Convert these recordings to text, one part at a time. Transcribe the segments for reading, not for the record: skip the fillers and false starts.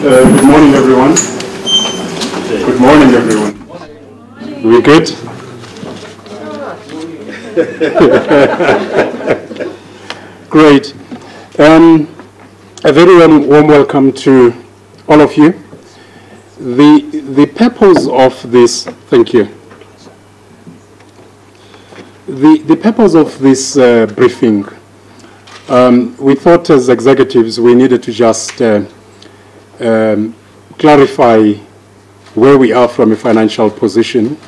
Good morning, everyone. Good morning, everyone. We good? Great. A very warm welcome to all of you. The purpose of this, thank you. The purpose of this briefing, we thought as executives we needed to just clarify where we are from a financial position,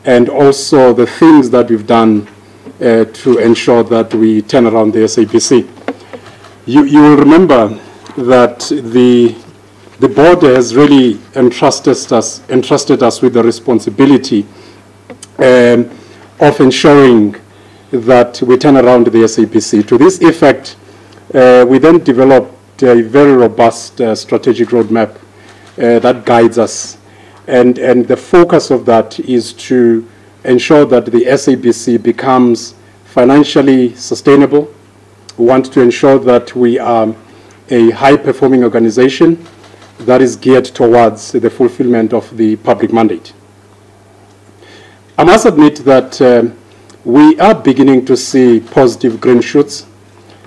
and also the things that we've done to ensure that we turn around the SABC. You will remember that the board has really entrusted us with the responsibility of ensuring that we turn around the SABC. To this effect, we then developed a very robust strategic roadmap that guides us. And the focus of that is to ensure that the SABC becomes financially sustainable. We want to ensure that we are a high-performing organization that is geared towards the fulfillment of the public mandate. I must admit that we are beginning to see positive green shoots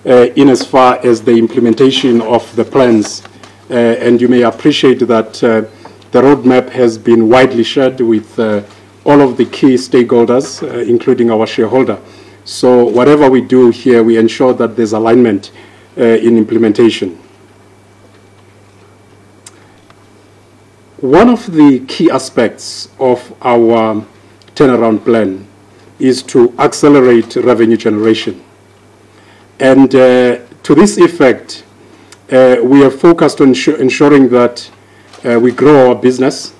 in as far as the implementation of the plans. And you may appreciate that the roadmap has been widely shared with all of the key stakeholders, including our shareholder. So whatever we do here, we ensure that there's alignment in implementation. One of the key aspects of our turnaround plan is to accelerate revenue generation. And to this effect, we are focused on ensuring that we grow our business.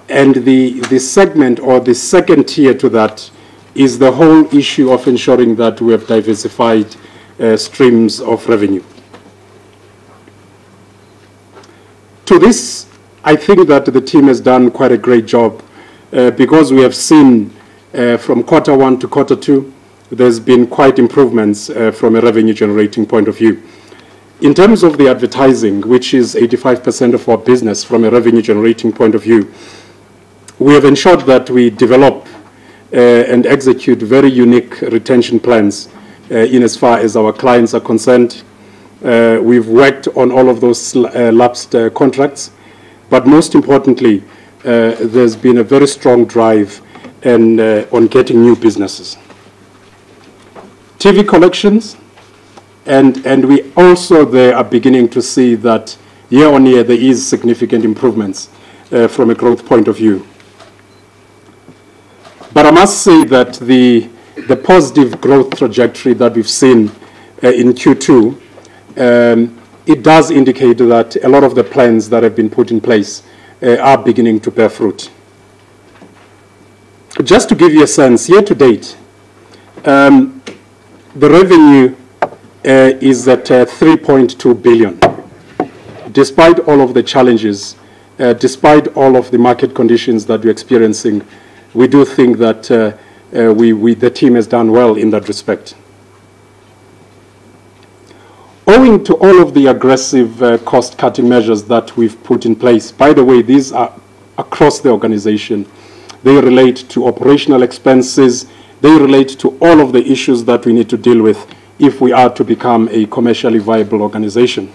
And the segment, or the second tier to that, is the whole issue of ensuring that we have diversified streams of revenue. To this, I think that the team has done quite a great job because we have seen from quarter one to quarter two, there's been quite improvements from a revenue generating point of view. In terms of the advertising, which is 85% of our business from a revenue generating point of view, we have ensured that we develop and execute very unique retention plans in as far as our clients are concerned. We've worked on all of those lapsed contracts, but most importantly, there's been a very strong drive on getting new businesses. TV collections, and we also there are beginning to see that year on year there is significant improvements from a growth point of view. But I must say that the positive growth trajectory that we've seen in Q2, it does indicate that a lot of the plans that have been put in place are beginning to bear fruit. Just to give you a sense, year to date, the revenue is at 3.2 billion. Despite all of the challenges, despite all of the market conditions that we're experiencing, we do think that the team has done well in that respect. Owing to all of the aggressive cost-cutting measures that we've put in place, by the way, these are across the organization. They relate to operational expenses. They relate to all of the issues that we need to deal with if we are to become a commercially viable organization.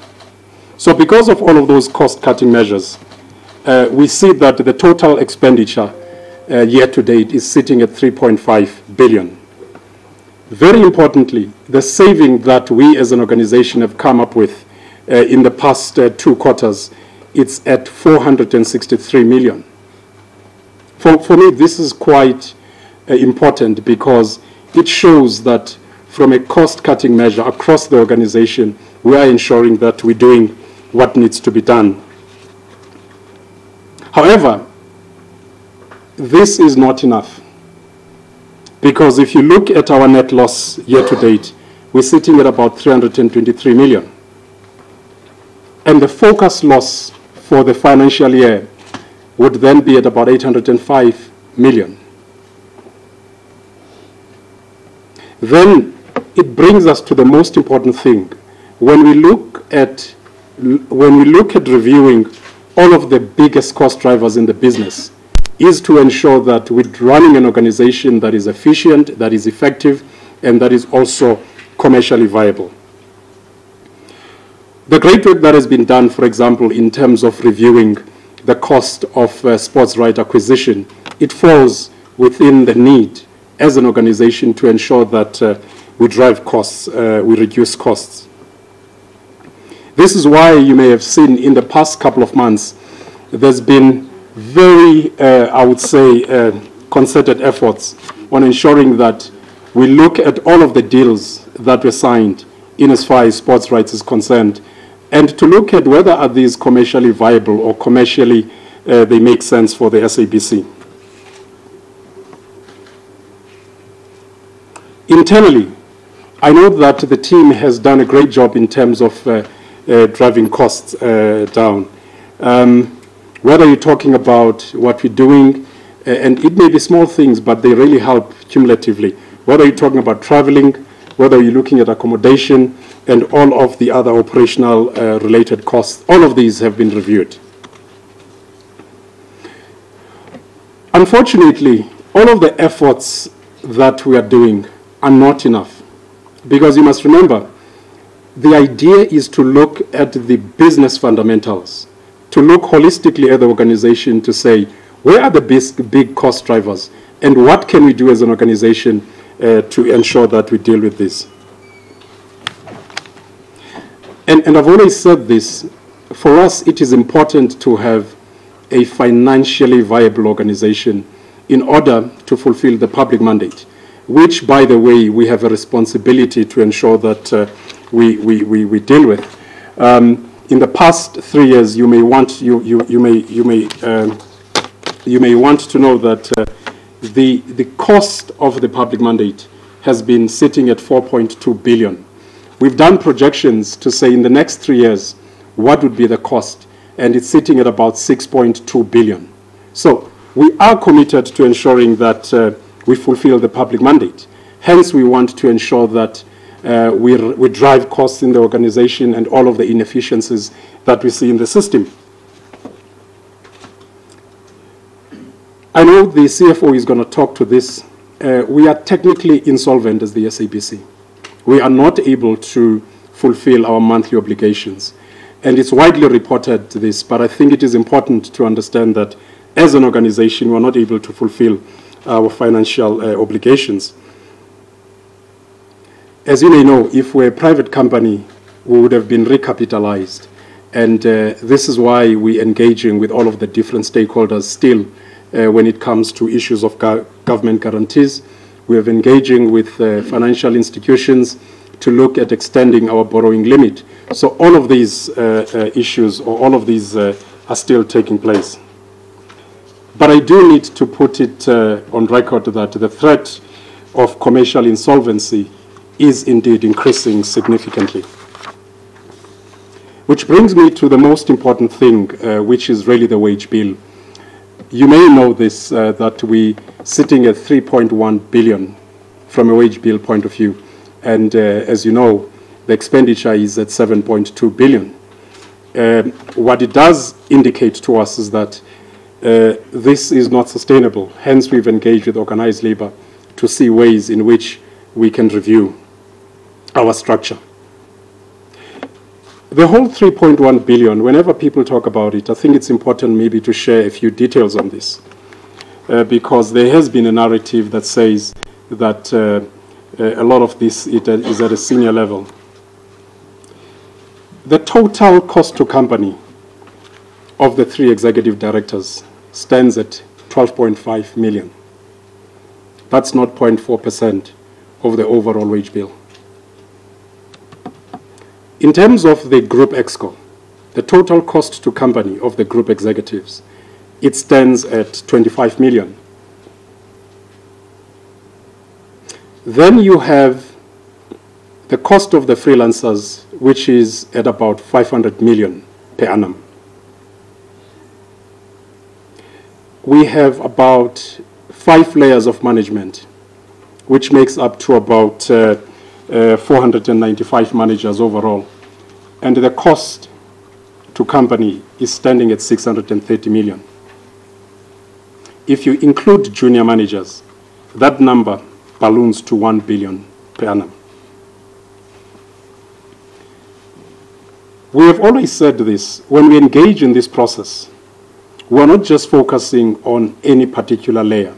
So because of all of those cost-cutting measures, we see that the total expenditure year to date is sitting at 3.5 billion. Very importantly, the saving that we as an organization have come up with in the past 2 quarters, it's at 463 million. For me, this is quite important because it shows that from a cost-cutting measure across the organization, we are ensuring that we're doing what needs to be done. However, this is not enough, because if you look at our net loss year to date, we're sitting at about 323 million. And the focus loss for the financial year would then be at about 805 million. Then it brings us to the most important thing. When we look at when we look at reviewing all of the biggest cost drivers in the business, is to ensure that we're running an organization that is efficient, that is effective, and that is also commercially viable. The great work that has been done, for example, in terms of reviewing the cost of sports right acquisition, it falls within the need as an organization to ensure that we drive costs, we reduce costs. This is why you may have seen in the past couple of months, there's been very, I would say, concerted efforts on ensuring that we look at all of the deals that were signed in as far as sports rights is concerned, and to look at whether are these commercially viable or commercially they make sense for the SABC. Internally, I know that the team has done a great job in terms of driving costs down. Whether you're talking about what we're doing, and it may be small things, but they really help cumulatively. Whether you're talking about traveling, whether you're looking at accommodation, and all of the other operational related costs, all of these have been reviewed. Unfortunately, all of the efforts that we are doing are not enough, because you must remember, the idea is to look at the business fundamentals, to look holistically at the organization to say, where are the big cost drivers, and what can we do as an organization to ensure that we deal with this. And I've always said this, for us it is important to have a financially viable organization in order to fulfill the public mandate, which, by the way, we have a responsibility to ensure that we deal with. In the past 3 years, you may want to know that the cost of the public mandate has been sitting at 4.2 billion. We've done projections to say in the next 3 years, what would be the cost? And it's sitting at about 6.2 billion. So we are committed to ensuring that we fulfill the public mandate. Hence, we want to ensure that we drive costs in the organization and all of the inefficiencies that we see in the system. I know the CFO is going to talk to this. We are technically insolvent as the SABC. We are not able to fulfill our monthly obligations. And it's widely reported this, but I think it is important to understand that as an organization, we're not able to fulfill our financial obligations. As you may know, if we're a private company, we would have been recapitalized. And this is why we're engaging with all of the different stakeholders still when it comes to issues of government guarantees. We are engaging with financial institutions to look at extending our borrowing limit. So all of these issues, or all of these are still taking place. But I do need to put it on record that the threat of commercial insolvency is indeed increasing significantly. Which brings me to the most important thing, which is really the wage bill. You may know this, that we're sitting at 3.1 billion from a wage bill point of view. And as you know, the expenditure is at 7.2 billion. What it does indicate to us is that this is not sustainable. Hence, we've engaged with organized labor to see ways in which we can review our structure. The whole 3.1 billion, whenever people talk about it, I think it's important maybe to share a few details on this, because there has been a narrative that says that a lot of this is at a senior level. The total cost to company of the 3 executive directors stands at 12.5 million. That's not 0.4% of the overall wage bill. In terms of the group exco, the total cost to company of the group executives, it stands at 25 million. Then you have the cost of the freelancers, which is at about 500 million per annum. We have about 5 layers of management, which makes up to about 495 managers overall. And the cost to company is standing at 630 million. If you include junior managers, that number balloons to 1 billion per annum. We have always said this, when we engage in this process, we are not just focusing on any particular layer.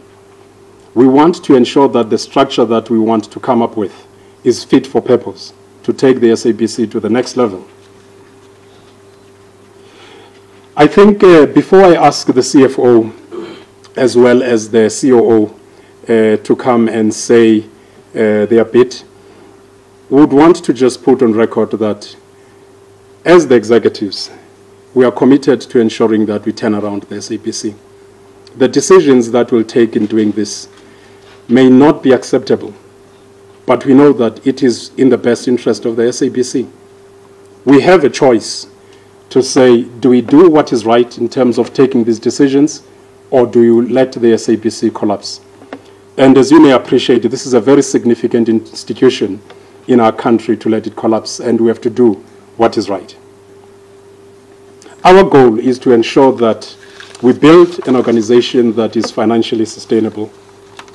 We want to ensure that the structure that we want to come up with is fit for purpose to take the SABC to the next level. I think before I ask the CFO as well as the COO to come and say their bit, we would want to just put on record that as the executives, we are committed to ensuring that we turn around the SABC. The decisions that we'll take in doing this may not be acceptable, but we know that it is in the best interest of the SABC. We have a choice to say, do we do what is right in terms of taking these decisions, or do you let the SABC collapse? And as you may appreciate, this is a very significant institution in our country to let it collapse, and we have to do what is right. Our goal is to ensure that we build an organization that is financially sustainable.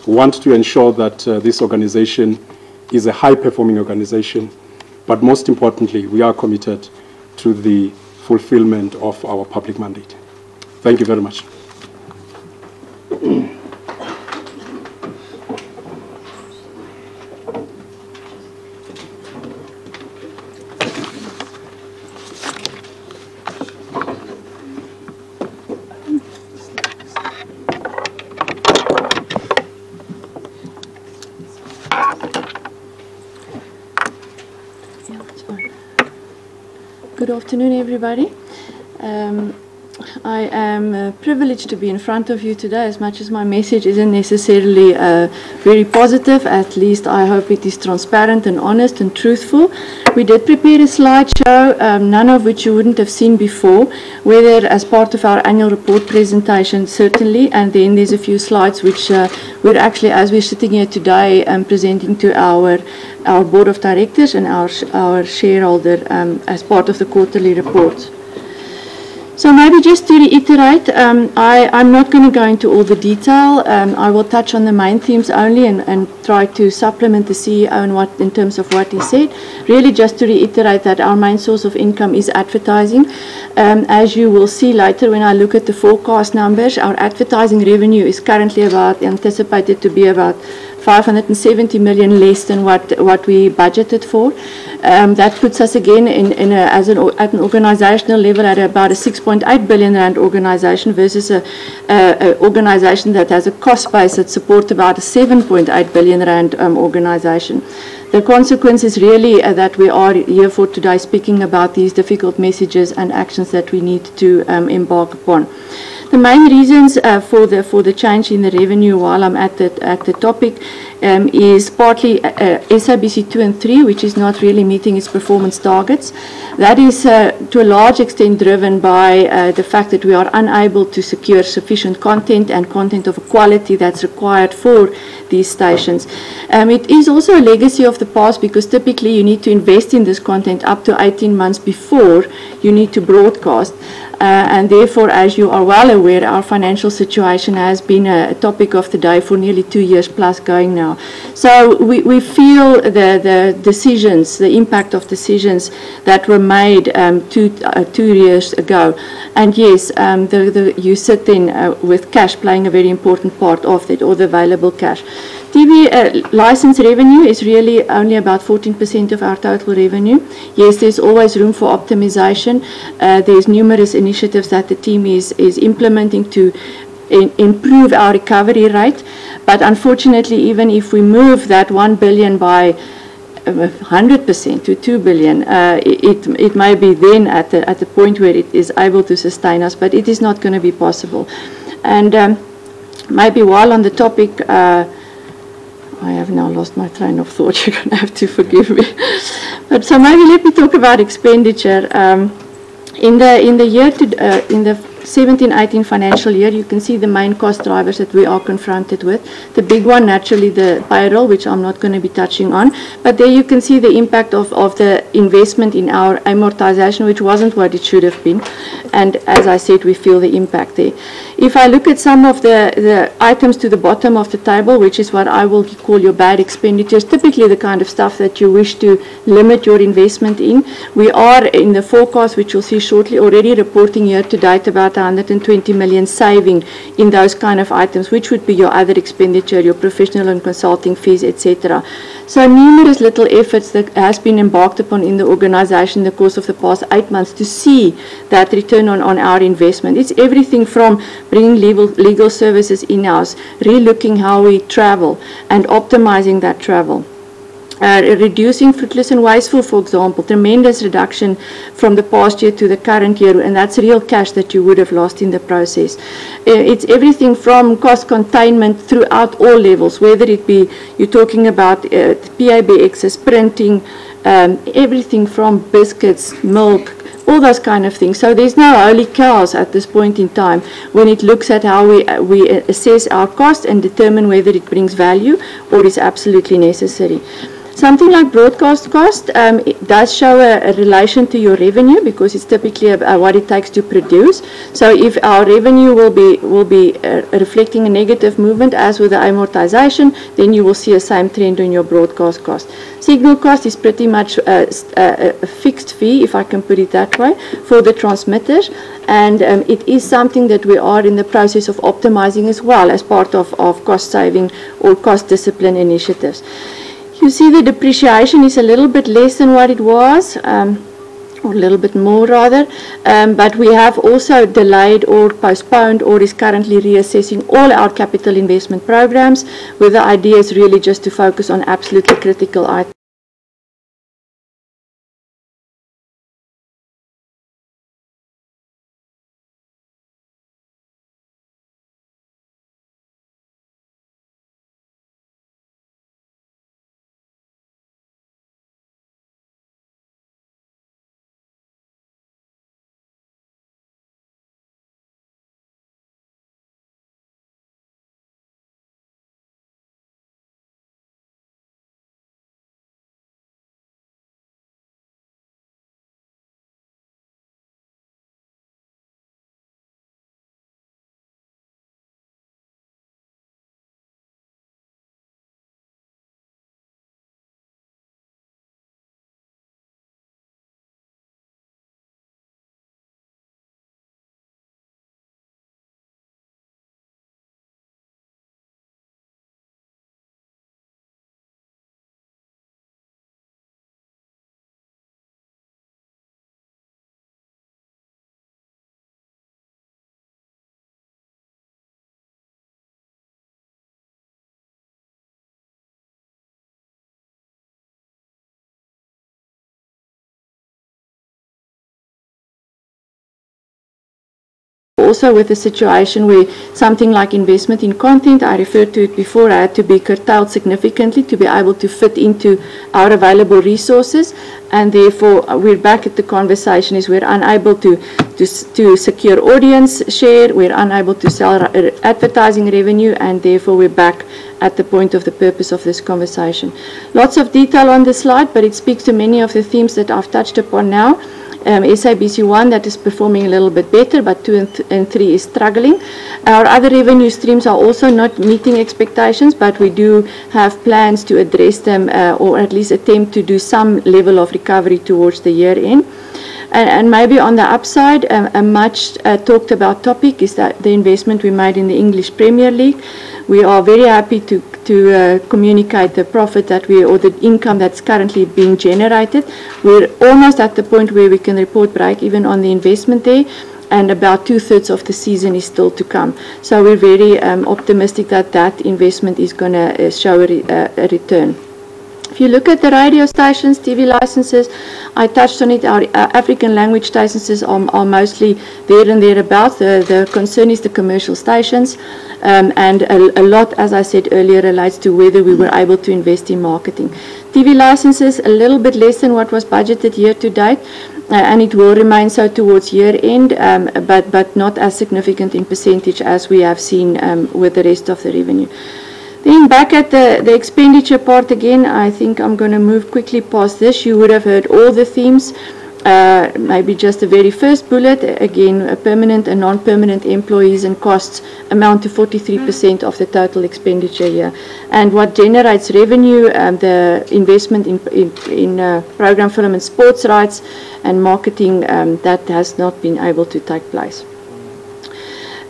We want to ensure that this organization is a high-performing organization, but most importantly, we are committed to the fulfillment of our public mandate. Thank you very much. Good afternoon, everybody. I am privileged to be in front of you today. As much as my message isn't necessarily very positive, at least I hope it is transparent and honest and truthful. We did prepare a slideshow, none of which you wouldn't have seen before, whether as part of our annual report presentation, certainly, and then there's a few slides which we're actually, as we're sitting here today, presenting to our board of directors and our shareholder as part of the quarterly report. So maybe just to reiterate, I'm not going to go into all the detail. I will touch on the main themes only and try to supplement the CEO in terms of what he said. Really just to reiterate that our main source of income is advertising. As you will see later when I look at the forecast numbers, our advertising revenue is currently anticipated to be about 570 million less than what we budgeted for. That puts us again at an organizational level at about a 6.8 billion rand organization versus an organization that has a cost base that supports about a 7.8 billion rand organization. The consequence is really that we are here for today speaking about these difficult messages and actions that we need to embark upon. The main reasons for the change in the revenue, while I'm at the topic, is partly SABC 2 and 3, which is not really meeting its performance targets. That is to a large extent driven by the fact that we are unable to secure sufficient content and content of a quality that's required for these stations. It is also a legacy of the past because typically you need to invest in this content up to 18 months before you need to broadcast. And therefore, as you are well aware, our financial situation has been a topic of the day for nearly 2 years plus going now. So we feel the decisions, the impact of decisions that were made 2 years ago. And yes, you sit in with cash playing a very important part of it, or the available cash. TV license revenue is really only about 14% of our total revenue. Yes, there's always room for optimization. There's numerous initiatives that the team is implementing to improve our recovery rate. But unfortunately, even if we move that 1 billion by 100% to 2 billion, it may be then at the point where it is able to sustain us, but it is not going to be possible. And maybe while on the topic, I have now lost my train of thought. You're going to have to forgive me. But so maybe let me talk about expenditure. In the 17-18 financial year, you can see the main cost drivers that we are confronted with. The big one, naturally, the payroll, which I'm not going to be touching on. But there you can see the impact of the investment in our amortization, which wasn't what it should have been. And as I said, we feel the impact there. If I look at some of the items to the bottom of the table, which is what I will call your bad expenditures, typically the kind of stuff that you wish to limit your investment in, we are in the forecast, which you'll see shortly, already reporting year to date about 120 million saving in those kind of items, which would be your other expenditure, your professional and consulting fees, etc. So numerous little efforts that has been embarked upon in the organization in the course of the past 8 months to see that return on our investment. It's everything from bringing legal services in-house, re-looking how we travel and optimizing that travel. Reducing fruitless and wasteful, for example, tremendous reduction from the past year to the current year, and that's real cash that you would have lost in the process. It's everything from cost containment throughout all levels, whether it be you're talking about PABXs, printing, everything from biscuits, milk, all those kind of things. So there's no holy cows at this point in time when it looks at how we assess our cost and determine whether it brings value or is absolutely necessary. Something like broadcast cost, it does show a relation to your revenue because it's typically what it takes to produce. So if our revenue will be reflecting a negative movement, as with the amortization, then you will see a same trend on your broadcast cost. Signal cost is pretty much a fixed fee, if I can put it that way, for the transmitters, and it is something that we are in the process of optimizing as well as part of cost saving or cost discipline initiatives. You see the depreciation is a little bit less than what it was, or a little bit more rather, but we have also delayed or postponed or is currently reassessing all our capital investment programs, where the idea is really just to focus on absolutely critical items. Also with a situation where something like investment in content, I referred to it before, I had to be curtailed significantly to be able to fit into our available resources, and therefore we're back at the conversation is we're unable to secure audience share, we're unable to sell advertising revenue, and therefore we're back at the point of the purpose of this conversation. Lots of detail on the slide, but it speaks to many of the themes that I've touched upon now. SABC 1 that is performing a little bit better, but 2 and 3 is struggling. Our other revenue streams are also not meeting expectations, but we do have plans to address them or at least attempt to do some level of recovery towards the year end. And maybe on the upside, a much talked about topic is that the investment we made in the English Premier League. We are very happy to communicate the profit that or the income that's currently being generated. We're almost at the point where we can report break even on the investment there, and about 2/3 of the season is still to come. So we're very optimistic that that investment is going to show a return. If you look at the radio stations, TV licenses, I touched on it, our African language stations are mostly there and thereabouts. The concern is the commercial stations, and a lot, as I said earlier, relates to whether we were able to invest in marketing. TV licenses, a little bit less than what was budgeted year to date, and it will remain so towards year end, but not as significant in percentage as we have seen with the rest of the revenue. Then back at the expenditure part again, I think I'm going to move quickly past this. You would have heard all the themes. Maybe just the very first bullet, again, permanent and non-permanent employees and costs amount to 43% of the total expenditure here. And what generates revenue, the investment in program film and sports rights and marketing, that has not been able to take place.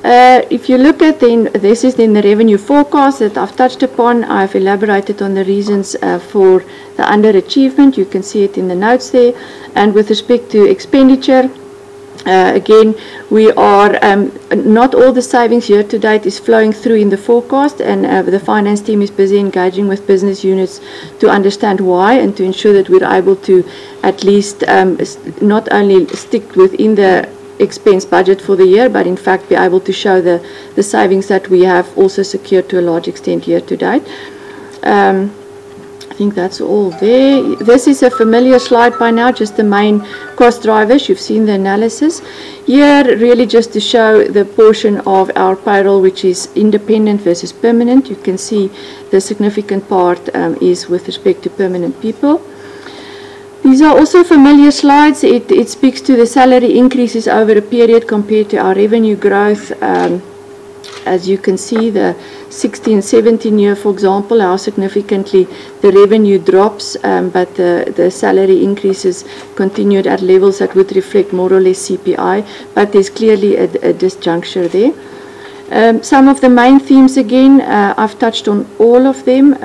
If you look at this is then the revenue forecast that I've touched upon. I've elaborated on the reasons for the underachievement. You can see it in the notes there. And with respect to expenditure, again, we are not all the savings year to date is flowing through in the forecast, and the finance team is busy engaging with business units to understand why and to ensure that we're able to at least not only stick within the expense budget for the year, but in fact be able to show the savings that we have also secured to a large extent year to date. I think that's all there. This is a familiar slide by now, just the main cost drivers. You've seen the analysis. Here, really just to show the portion of our payroll which is independent versus permanent. You can see the significant part is with respect to permanent people. These are also familiar slides. It speaks to the salary increases over a period compared to our revenue growth. As you can see, the 16-17 year, for example, how significantly the revenue drops, but the salary increases continued at levels that would reflect more or less CPI, but there's clearly a disjuncture there. Some of the main themes, again, I've touched on all of them.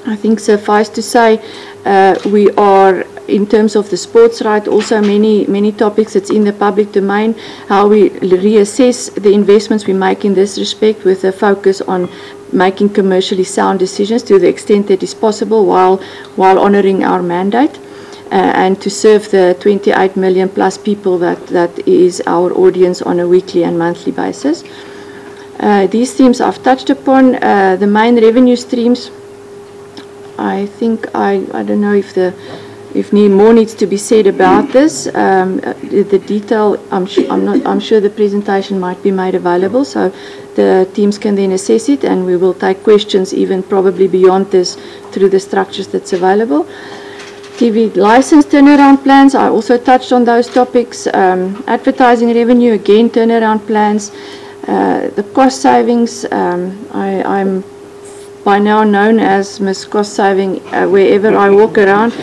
I think suffice to say, we are, in terms of the sports right, also many topics that's in the public domain, how we reassess the investments we make in this respect with a focus on making commercially sound decisions to the extent that is possible while honouring our mandate and to serve the 28 million plus people that is our audience on a weekly and monthly basis. These themes I've touched upon. The main revenue streams, I think I don't know if more needs to be said about this. The detail, I'm sure the presentation might be made available, so the teams can then assess it, and we will take questions even probably beyond this through the structures that's available. TV license turnaround plans, I also touched on those topics. Advertising revenue, again, turnaround plans. The cost savings, I'm by now known as Miss Cost Saving wherever I walk around,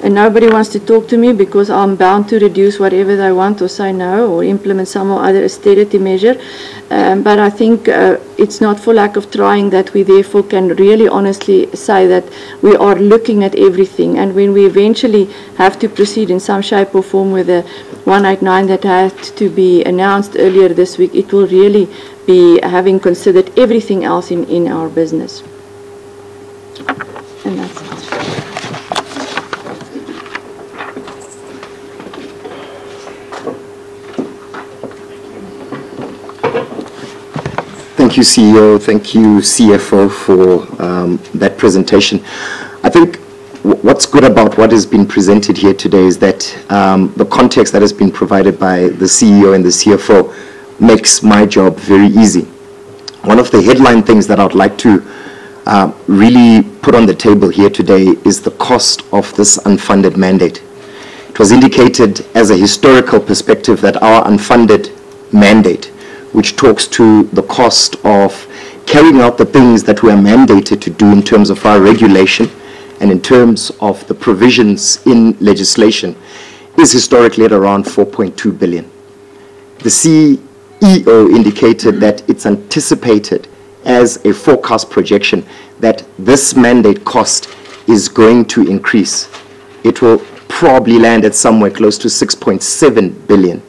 and nobody wants to talk to me because I'm bound to reduce whatever they want or say no or implement some or other austerity measure. But I think it's not for lack of trying that we therefore can really honestly say that we are looking at everything, and when we eventually have to proceed in some shape or form with the 189 that had to be announced earlier this week, it will really be having considered everything else in our business. And that's it. Thank you, CEO. Thank you, CFO, for that presentation. I think what's good about what has been presented here today is that the context that has been provided by the CEO and the CFO makes my job very easy. One of the headline things that I'd like to really put on the table here today is the cost of this unfunded mandate. It was indicated as a historical perspective that our unfunded mandate, which talks to the cost of carrying out the things that we are mandated to do in terms of our regulation and in terms of the provisions in legislation, is historically at around 4.2 billion. The CEO indicated that it's anticipated as a forecast projection that this mandate cost is going to increase. It will probably land at somewhere close to 6.7 billion.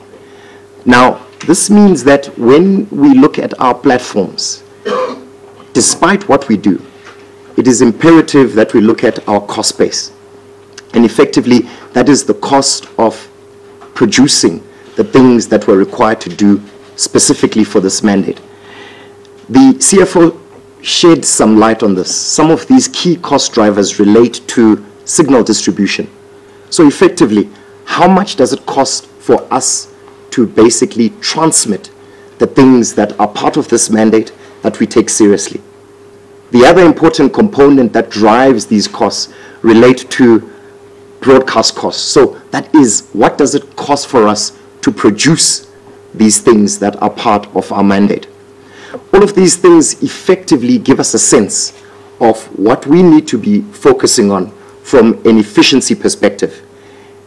Now, this means that when we look at our platforms, despite what we do, it is imperative that we look at our cost base. And effectively, that is the cost of producing the things that we're required to do specifically for this mandate. The CFO shed some light on this. Some of these key cost drivers relate to signal distribution. So effectively, how much does it cost for us to basically transmit the things that are part of this mandate that we take seriously? The other important component that drives these costs relate to broadcast costs. So that is, what does it cost for us to produce these things that are part of our mandate? All of these things effectively give us a sense of what we need to be focusing on from an efficiency perspective.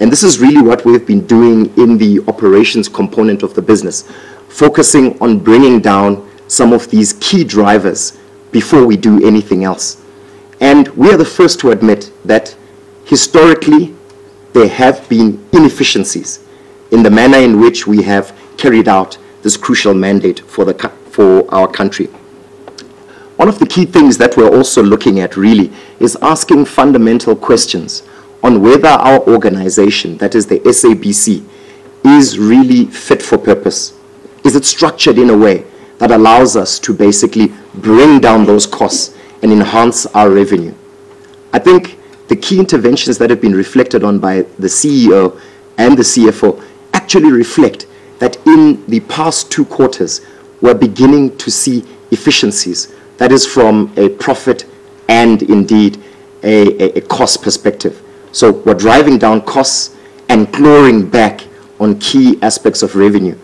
And this is really what we've been doing in the operations component of the business, focusing on bringing down some of these key drivers before we do anything else. And we are the first to admit that historically there have been inefficiencies in the manner in which we have carried out this crucial mandate for our country. One of the key things that we're also looking at really is asking fundamental questions on whether our organization, that is the SABC, is really fit for purpose. Is it structured in a way that allows us to basically bring down those costs and enhance our revenue? I think the key interventions that have been reflected on by the CEO and the CFO actually reflect that in the past 2 quarters, we're beginning to see efficiencies. That is from a profit and indeed a cost perspective. So we're driving down costs and clawing back on key aspects of revenue.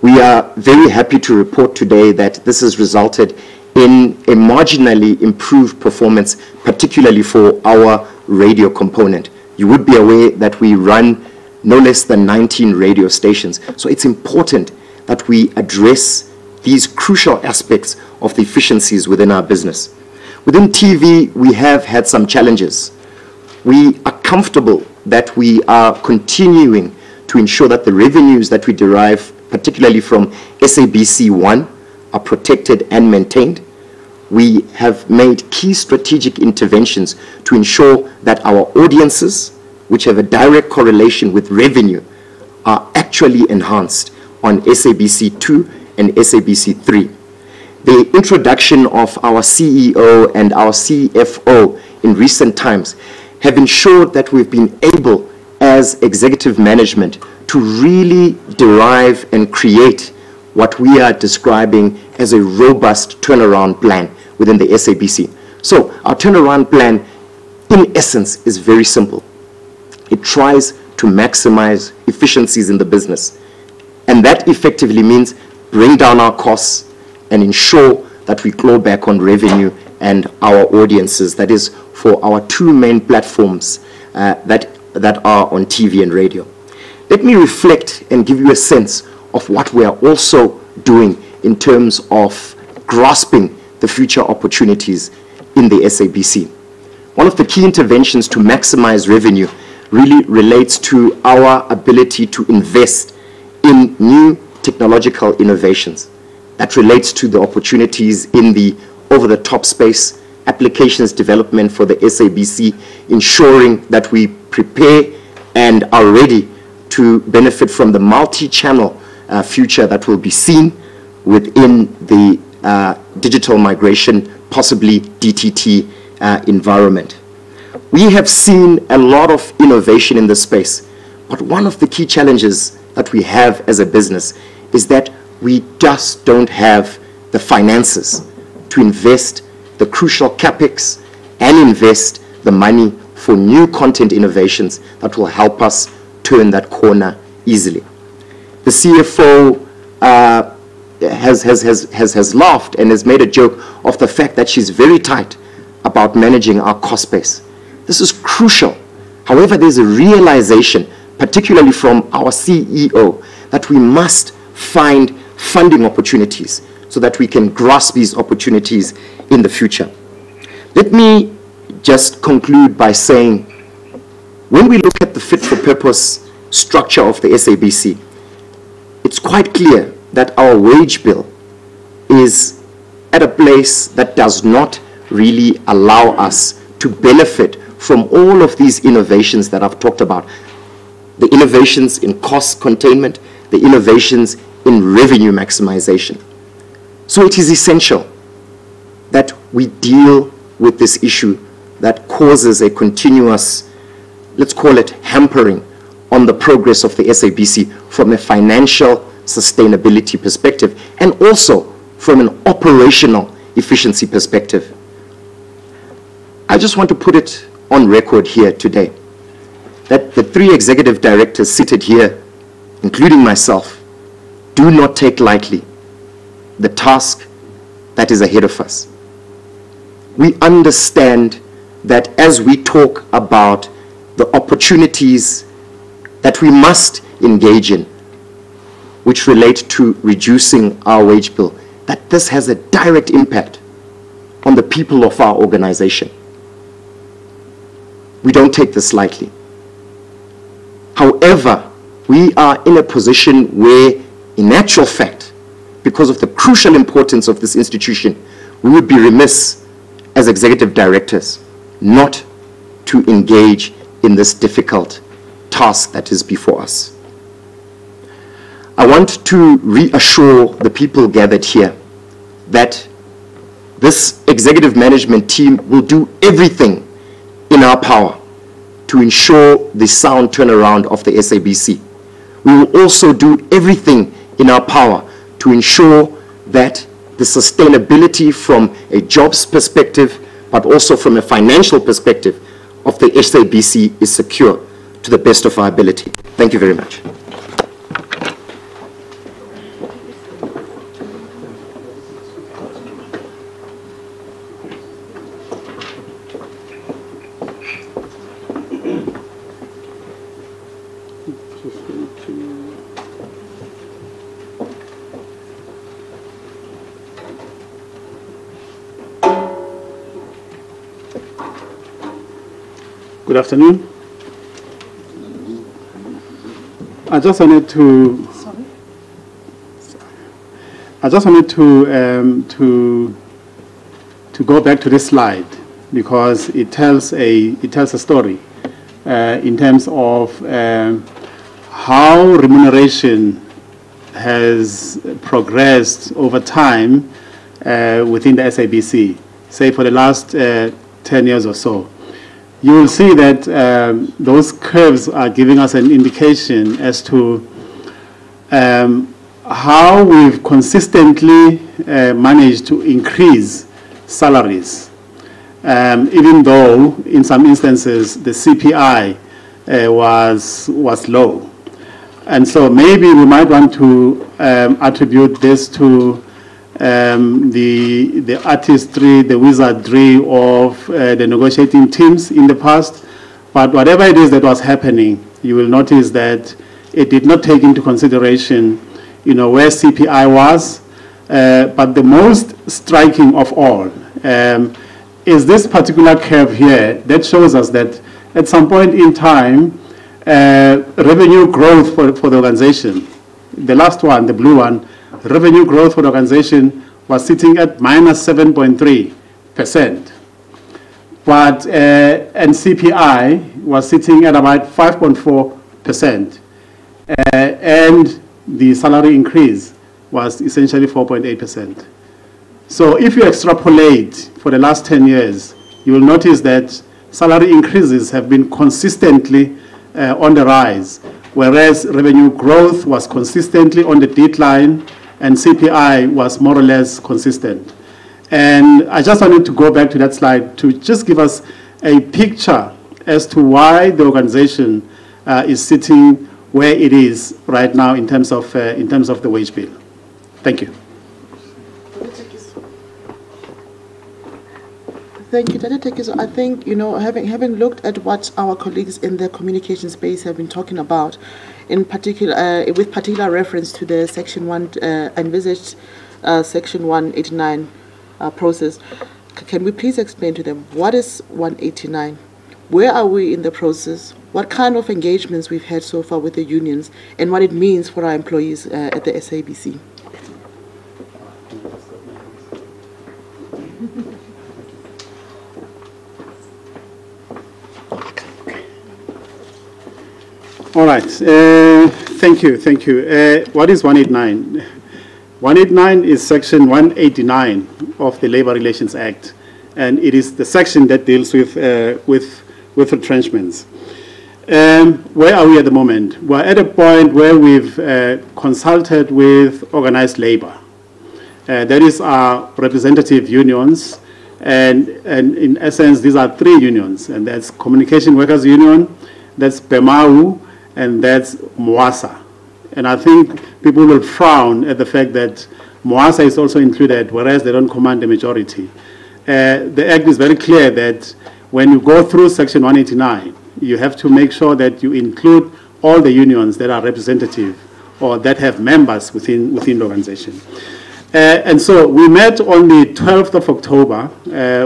We are very happy to report today that this has resulted in a marginally improved performance, particularly for our radio component. You would be aware that we run no less than 19 radio stations. So it's important that we address these crucial aspects of the efficiencies within our business. Within TV, we have had some challenges. We are comfortable that we are continuing to ensure that the revenues that we derive, particularly from SABC 1, are protected and maintained. We have made key strategic interventions to ensure that our audiences, which have a direct correlation with revenue, are actually enhanced on SABC 2 and SABC 3. The introduction of our CEO and our CFO in recent times have ensured that we've been able, as executive management, to really derive and create what we are describing as a robust turnaround plan within the SABC. So our turnaround plan, in essence, is very simple. It tries to maximize efficiencies in the business. And that effectively means bring down our costs and ensure that we claw back on revenue and our audiences. That is for our 2 main platforms that are on TV and radio. Let me reflect and give you a sense of what we are also doing in terms of grasping the future opportunities in the SABC. One of the key interventions to maximize revenue really relates to our ability to invest in new technological innovations. That relates to the opportunities in the over-the-top space, applications development for the SABC, ensuring that we prepare and are ready to benefit from the multi-channel future that will be seen within the digital migration, possibly DTT environment. We have seen a lot of innovation in this space, but one of the key challenges that we have as a business is that we just don't have the finances to invest the crucial capex and invest the money for new content innovations that will help us turn that corner easily. The CFO has laughed and has made a joke of the fact that she's very tight about managing our cost base. This is crucial. However, there's a realization, particularly from our CEO, that we must find funding opportunities so that we can grasp these opportunities in the future. Let me just conclude by saying, when we look at the fit-for-purpose structure of the SABC, it's quite clear that our wage bill is at a place that does not really allow us to benefit from all of these innovations that I've talked about. The innovations in cost containment, the innovations in revenue maximization. So it is essential that we deal with this issue that causes a continuous, let's call it hampering, on the progress of the SABC from a financial sustainability perspective and also from an operational efficiency perspective. I just want to put it on record here today that the 3 executive directors seated here, including myself, do not take lightly the task that is ahead of us. We understand that as we talk about the opportunities that we must engage in, which relate to reducing our wage bill, that this has a direct impact on the people of our organization. We don't take this lightly. However, we are in a position where, in actual fact, because of the crucial importance of this institution, we would be remiss as executive directors not to engage in this difficult task that is before us. I want to reassure the people gathered here that this executive management team will do everything in our power to ensure the sound turnaround of the SABC. We will also do everything in our power to ensure that the sustainability from a jobs perspective, but also from a financial perspective of the SABC is secure to the best of our ability. Thank you very much. Good afternoon. I just wanted to go back to this slide because it tells a story in terms of how remuneration has progressed over time within the SABC, say for the last 10 years or so. You will see that those curves are giving us an indication as to how we've consistently managed to increase salaries, even though in some instances the CPI was low. And so maybe we might want to attribute this to the artistry, the wizardry of the negotiating teams in the past. But whatever it is that was happening, you will notice that it did not take into consideration, where CPI was. But the most striking of all is this particular curve here that shows us that at some point in time, revenue growth for the organization, the last one, the blue one, revenue growth for the organization was sitting at minus 7.3%. But, and CPI was sitting at about 5.4%. And the salary increase was essentially 4.8%. So if you extrapolate for the last 10 years, you will notice that salary increases have been consistently on the rise, whereas revenue growth was consistently on the decline and CPI was more or less consistent. And I just wanted to go back to that slide to just give us a picture as to why the organization is sitting where it is right now in terms of the wage bill. Thank you. Thank you, Dr. Tekiso. I think, having looked at what our colleagues in the communication space have been talking about, in particular, with particular reference to the Section 1 envisaged Section 189 process, can we please explain to them what is 189? Where are we in the process? What kind of engagements we've had so far with the unions, and what it means for our employees at the SABC? All right, thank you. What is 189? 189 is Section 189 of the Labor Relations Act, and it is the section that deals with retrenchments. Where are we at the moment? We're at a point where we've consulted with organized labor. That is our representative unions, and in essence, these are 3 unions, and that's Communication Workers Union, that's PEMAU, and that's MWASA. And I think people will frown at the fact that MWASA is also included, whereas they don't command the majority. The Act is very clear that when you go through Section 189, you have to make sure that you include all the unions that are representative or that have members within the organization. And so we met on the 12th of October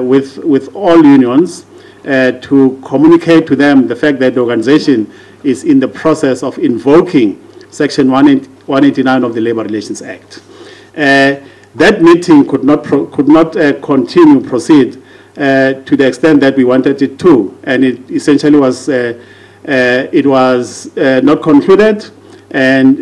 with all unions to communicate to them the fact that the organization is in the process of invoking Section 189 of the Labor Relations Act. That meeting could not proceed to the extent that we wanted it to, and it essentially was not concluded, and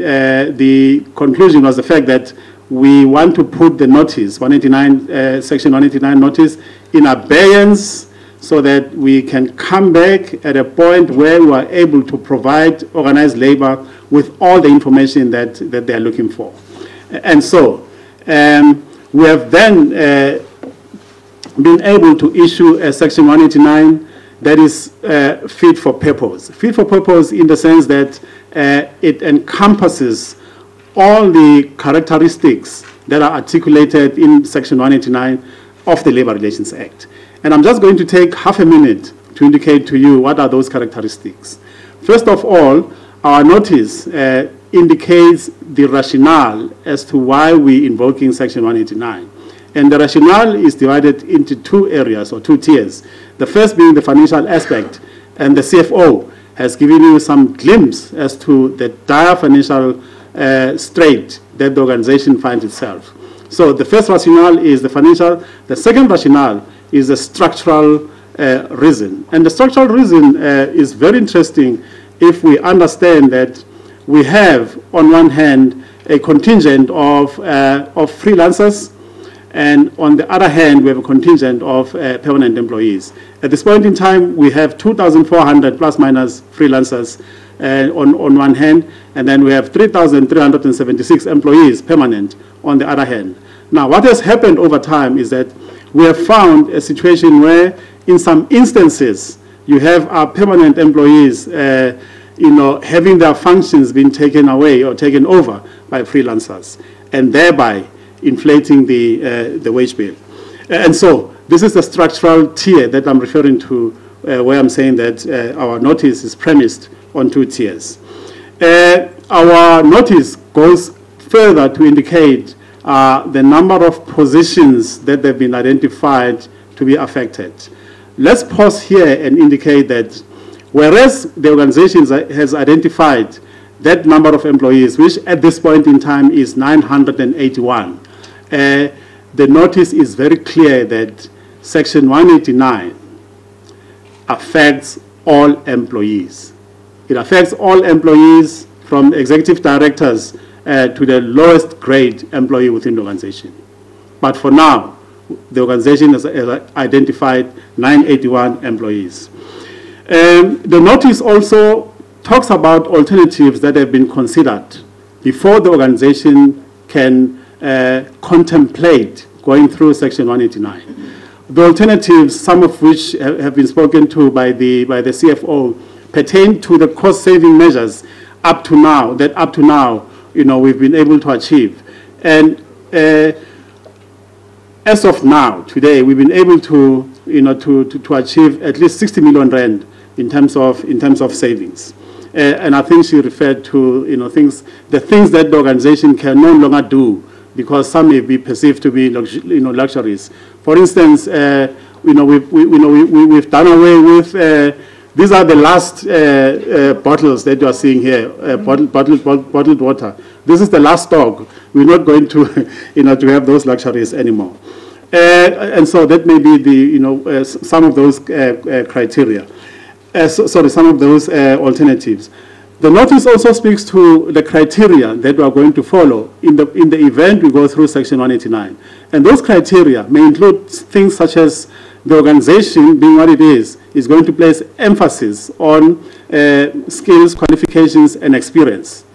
the conclusion was the fact that we want to put the notice, Section 189 notice, in abeyance so that we can come back at a point where we are able to provide organized labor with all the information that they are looking for. And so we have then been able to issue a Section 189 that is fit for purpose. Fit for purpose in the sense that it encompasses all the characteristics that are articulated in Section 189 of the Labor Relations Act. And I'm just going to take half a minute to indicate to you what are those characteristics. First of all, our notice indicates the rationale as to why we're invoking Section 189. And the rationale is divided into 2 areas or 2 tiers. The first being the financial aspect, and the CFO has given you some glimpse as to the dire financial strait that the organization finds itself. So the first rationale is the financial. The second rationale is the structural reason. And the structural reason is very interesting if we understand that we have, on one hand, a contingent of freelancers, and on the other hand, we have a contingent of permanent employees. At this point in time, we have 2,400 plus minus freelancers on one hand, and then we have 3,376 employees permanent on the other hand. Now, what has happened over time is that we have found a situation where, in some instances, you have our permanent employees having their functions being taken away or taken over by freelancers, and thereby inflating the wage bill. And so this is the structural tier that I'm referring to, where I'm saying that our notice is premised on 2 tiers. Our notice goes further to indicate the number of positions that have been identified to be affected. Let's pause here and indicate that whereas the organization has identified that number of employees, which at this point in time is 981, the notice is very clear that Section 189 affects all employees. It affects all employees from executive directors to the lowest grade employee within the organization. But for now, the organization has identified 981 employees. The notice also talks about alternatives that have been considered before the organization can contemplate going through Section 189. The alternatives, some of which have been spoken to by the CFO, pertain to the cost-saving measures up to now, we've been able to achieve. And as of now, today, we've been able to, to achieve at least 60 million rand in terms of savings. And I think she referred to, the things that the organization can no longer do because some may be perceived to be, luxuries. For instance, we've done away with. These are the last bottles that you are seeing here, bottled water. This is the last stock. We're not going to, to have those luxuries anymore. And so that may be the, some of those criteria. Some of those alternatives. The notice also speaks to the criteria that we are going to follow in the event we go through Section 189. And those criteria may include things such as the organization, being what it is going to place emphasis on skills, qualifications, and experience.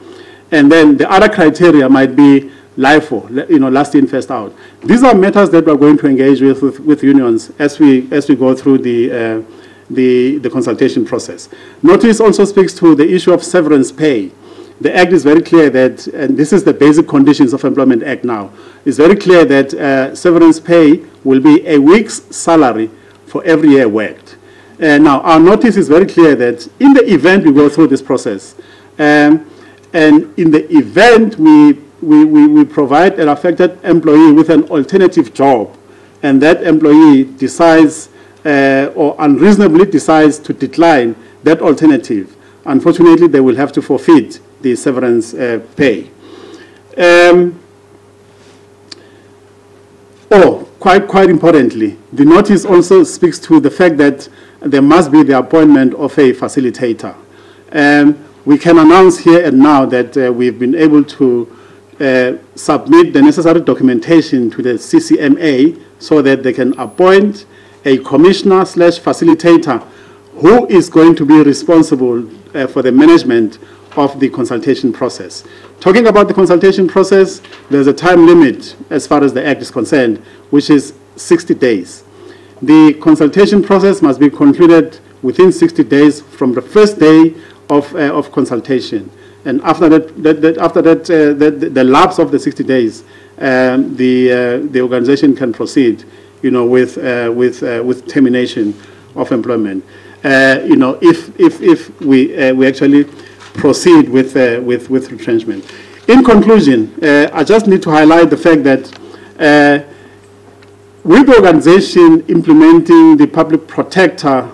And then the other criteria might be LIFO, last in, first out. These are matters that we're going to engage with unions as we go through the consultation process. Notice also speaks to the issue of severance pay. The Act is very clear that, and this is the basic conditions of Employment Act now, it's very clear that severance pay will be a week's salary for every year worked. Now, our notice is very clear that in the event we go through this process, and in the event we provide an affected employee with an alternative job, and that employee decides or unreasonably decides to decline that alternative, unfortunately, they will have to forfeit the severance pay. Quite importantly, the notice also speaks to the fact that there must be the appointment of a facilitator. We can announce here and now that we've been able to submit the necessary documentation to the CCMA so that they can appoint a commissioner/facilitator who is going to be responsible for the management of the consultation process. Talking about the consultation process, there's a time limit as far as the Act is concerned, which is 60 days. The consultation process must be concluded within 60 days from the first day of consultation. And after the lapse of the 60 days, the organization can proceed, with termination of employment. If we actually proceed with retrenchment. In conclusion, I just need to highlight the fact that with the organization implementing the public protector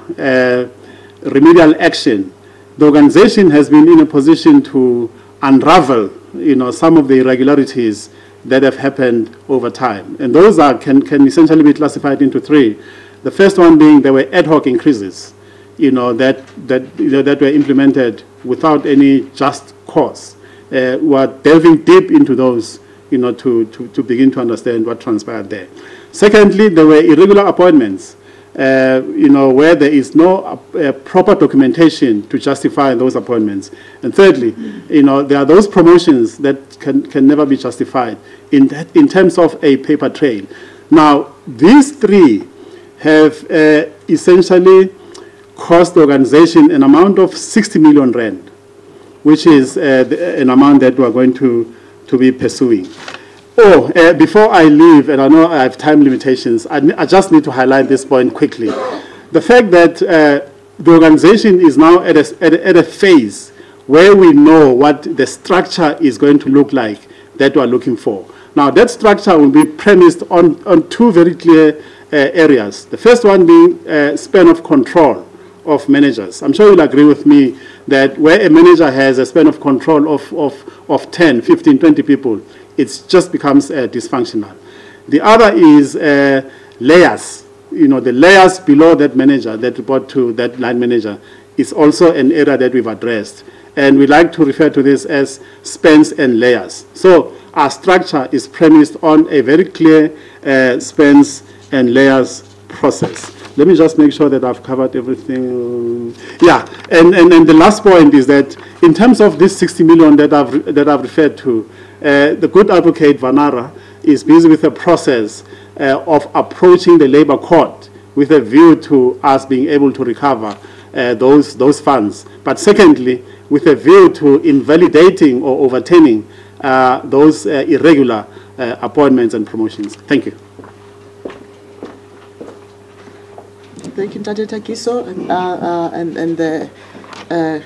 remedial action, the organization has been in a position to unravel, some of the irregularities that have happened over time. And those can essentially be classified into three. The first one being there were ad hoc increases, that were implemented without any just cause. We are delving deep into those, to begin to understand what transpired there. Secondly, there were irregular appointments, where there is no proper documentation to justify those appointments. And thirdly, there are those promotions that can never be justified in terms of a paper trail. Now, these three have essentially cost the organization an amount of 60 million rand, which is an amount that we are going to be pursuing. Before I leave, and I know I have time limitations, I just need to highlight this point quickly. The fact that the organization is now at a phase where we know what the structure is going to look like that we are looking for. Now, that structure will be premised on two very clear areas. The first one being span of control of managers. I'm sure you'll agree with me that where a manager has a span of control of 10, 15, 20 people, it just becomes dysfunctional. The other is layers. The layers below that manager that report to that line manager is also an area that we've addressed. And we like to refer to this as spans and layers. So our structure is premised on a very clear spans and layers process. Let me just make sure that I've covered everything. Yeah, and the last point is that in terms of this 60 million that I've referred to, the good advocate Vanara is busy with a process of approaching the labor court with a view to us being able to recover those funds. But secondly, with a view to invalidating or overturning those irregular appointments and promotions. Thank you. Thank you, Ntate Takiso, and the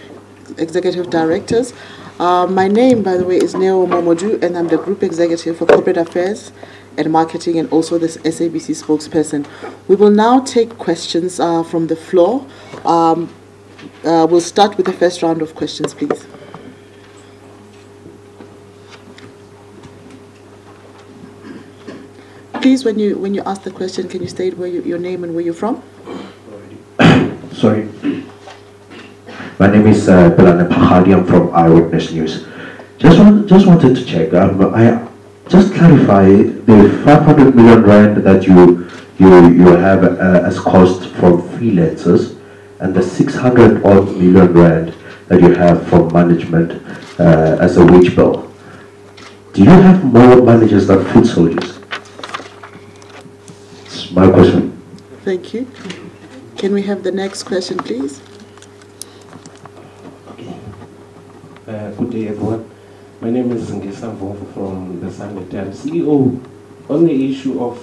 executive directors. My name, by the way, is Neo Momodu, and I'm the Group Executive for Corporate Affairs and Marketing, and also the SABC spokesperson. We will now take questions from the floor. We'll start with the first round of questions, please. Please, when you ask the question, can you state your name and where you're from? Sorry. My name is Belana Pahadi. I'm from Eyewitness News. Just wanted to check. just clarify the 500 million rand that you have as cost from freelancers and the 600 odd million rand that you have from management as a wage bill. Do you have more managers than foot soldiers? That's my question. Thank you. Can we have the next question, please? Good day, everyone. My name is Ngesa Mvovo from the Sunday Times. CEO, on the issue of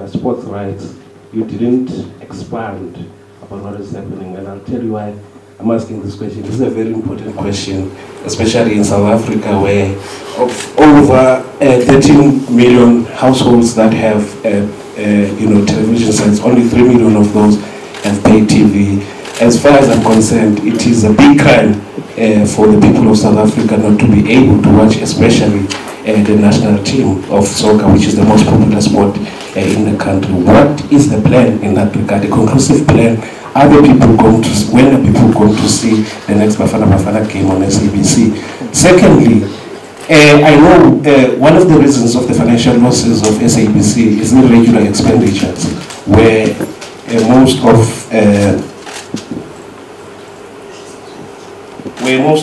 sports rights, you didn't expand upon what is happening, and I'll tell you why I'm asking this question. This is a very important question, especially in South Africa, where of over 13 million households that have television sets, only 3 million of those have paid TV. As far as I'm concerned, it is a big crime for the people of South Africa not to be able to watch, especially the national team of soccer, which is the most popular sport in the country. What is the plan in that regard, a conclusive plan? When are people going to see the next Bafana Bafana game on SABC? Secondly, I know one of the reasons of the financial losses of SABC is irregular expenditures, where most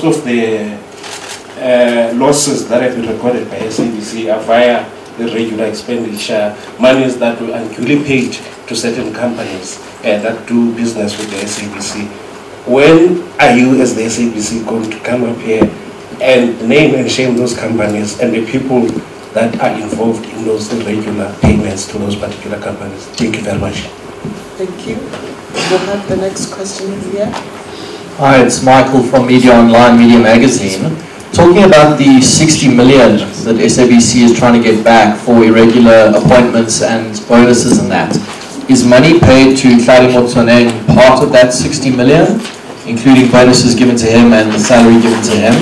of the losses that have been recorded by SABC are via the regular expenditure, monies that were unduly paid to certain companies that do business with the SABC. When are you, as the SABC, going to come up here and name and shame those companies and the people that are involved in those irregular payments to those particular companies? Thank you very much. Thank you. We'll have the next question here. Hi, it's Michael from Media Online, Media Magazine. Talking about the 60 million that SABC is trying to get back for irregular appointments and bonuses and that, is money paid to Tlali Motsoeneng part of that 60 million, including bonuses given to him and the salary given to him?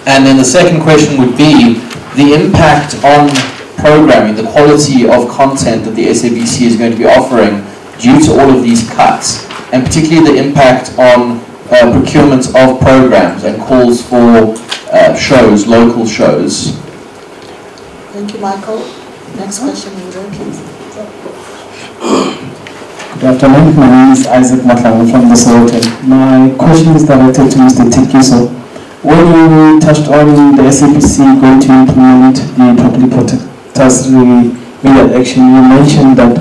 And then the second question would be the impact on programming, the quality of content that the SABC is going to be offering due to all of these cuts, and particularly the impact on procurement of programs and calls for shows, local shows. Thank you, Michael. Next question, please. Good afternoon. My name is Isaac Matlango from the Sowetan. My question is directed to Mr. Tikiso. When you touched on the SABC going to implement the public protectors remedial action, you mentioned that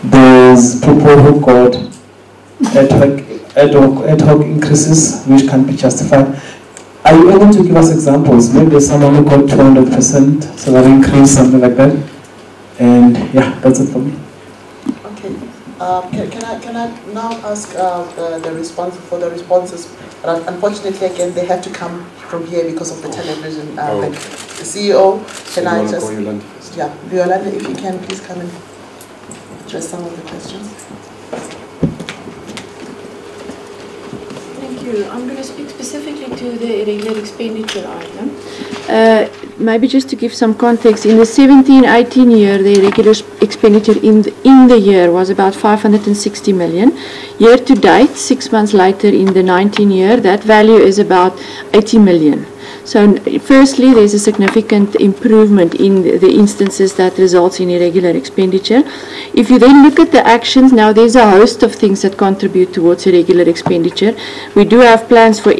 there's people who got ad hoc increases which can be justified. Are you able to give us examples? Maybe there's someone who got 200% salary increase, something like that. And yeah, that's it for me. Okay. Can I now ask the responses? But unfortunately, again, they have to come from here because of the television. The CEO, can I just... Yeah, Yolanda, if you can, please come and address some of the questions. I'm going to speak specifically to the irregular expenditure item. Maybe just to give some context, in the 17-18 year, the irregular expenditure in the year was about 560 million. Year to date, 6 months later in the 19 year, that value is about 80 million. So firstly, there's a significant improvement in the instances that results in irregular expenditure. If you then look at the actions, now there's a host of things that contribute towards irregular expenditure. We do have plans for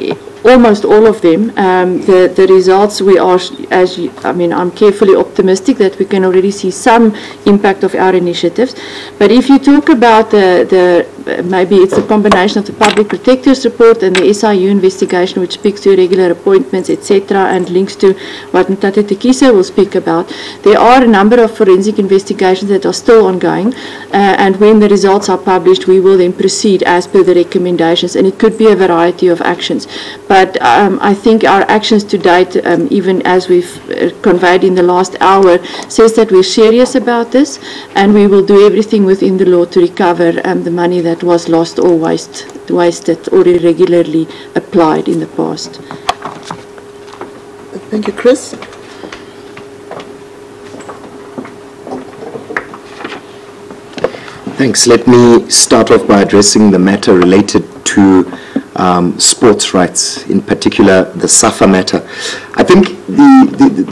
almost all of them. The results we are, I'm carefully optimistic that we can already see some impact of our initiatives. But if you talk about maybe it's a combination of the Public Protector's Report and the SIU investigation, which speaks to irregular appointments, etc., and links to what Ntate Tekisa will speak about. There are a number of forensic investigations that are still ongoing, and when the results are published, we will then proceed as per the recommendations, and it could be a variety of actions. But I think our actions to date, even as we've conveyed in the last hour, says that we're serious about this, and we will do everything within the law to recover the money that was lost or wasted or irregularly applied in the past. Thank you, Chris. Thanks. Let me start off by addressing the matter related to sports rights, in particular the SAFA matter. I think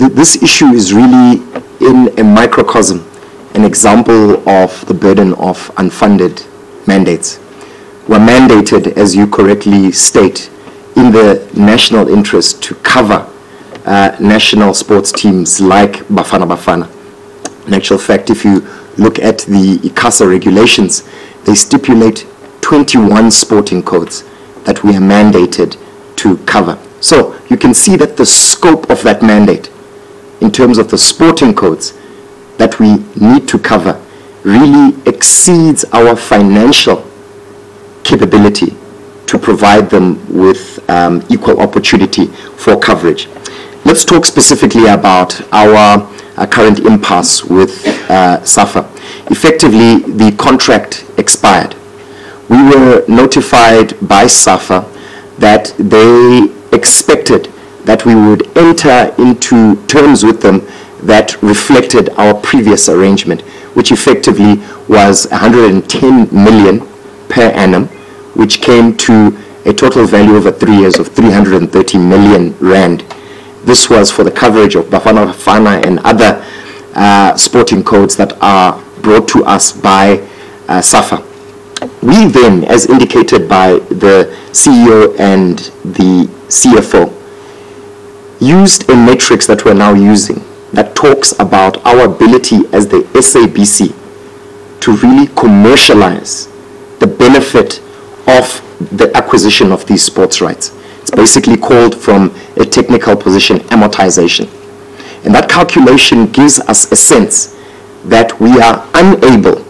this issue is really in a microcosm, an example of the burden of unfunded mandates. We're mandated, as you correctly state, in the national interest to cover national sports teams like Bafana Bafana. In actual fact, if you look at the ICASA regulations, they stipulate 21 sporting codes that we are mandated to cover. So you can see that the scope of that mandate in terms of the sporting codes that we need to cover really exceeds our financial capability to provide them with equal opportunity for coverage. Let's talk specifically about our current impasse with SAFA. Effectively, the contract expired. We were notified by SAFA that they expected that we would enter into terms with them that reflected our previous arrangement, which effectively was 110 million per annum, which came to a total value over 3 years of 330 million rand. This was for the coverage of Bafana Bafana and other sporting codes that are brought to us by SAFA. We then, as indicated by the CEO and the CFO, used a matrix that we're now using that talks about our ability as the SABC to really commercialize the benefit of the acquisition of these sports rights. It's basically called, from a technical position, amortization. And that calculation gives us a sense that we are unable,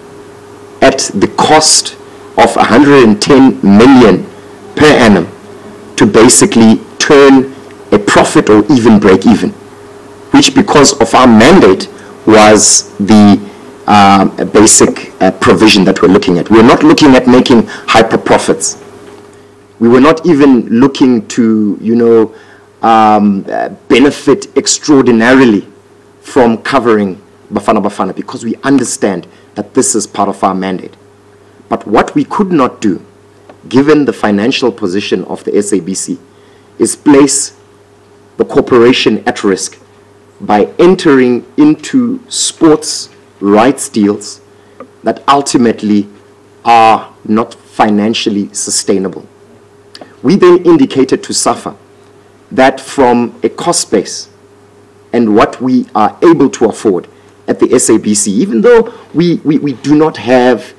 at the cost of 110 million per annum, to basically turn a profit or even break even, which, because of our mandate, was the basic provision that we're looking at. We're not looking at making hyper profits. We were not even looking to, benefit extraordinarily from covering Bafana Bafana, because we understand that this is part of our mandate. But what we could not do, given the financial position of the SABC, is place the corporation at risk by entering into sports rights deals that ultimately are not financially sustainable. We then indicated to SAFA that from a cost base and what we are able to afford at the SABC, even though we do not have,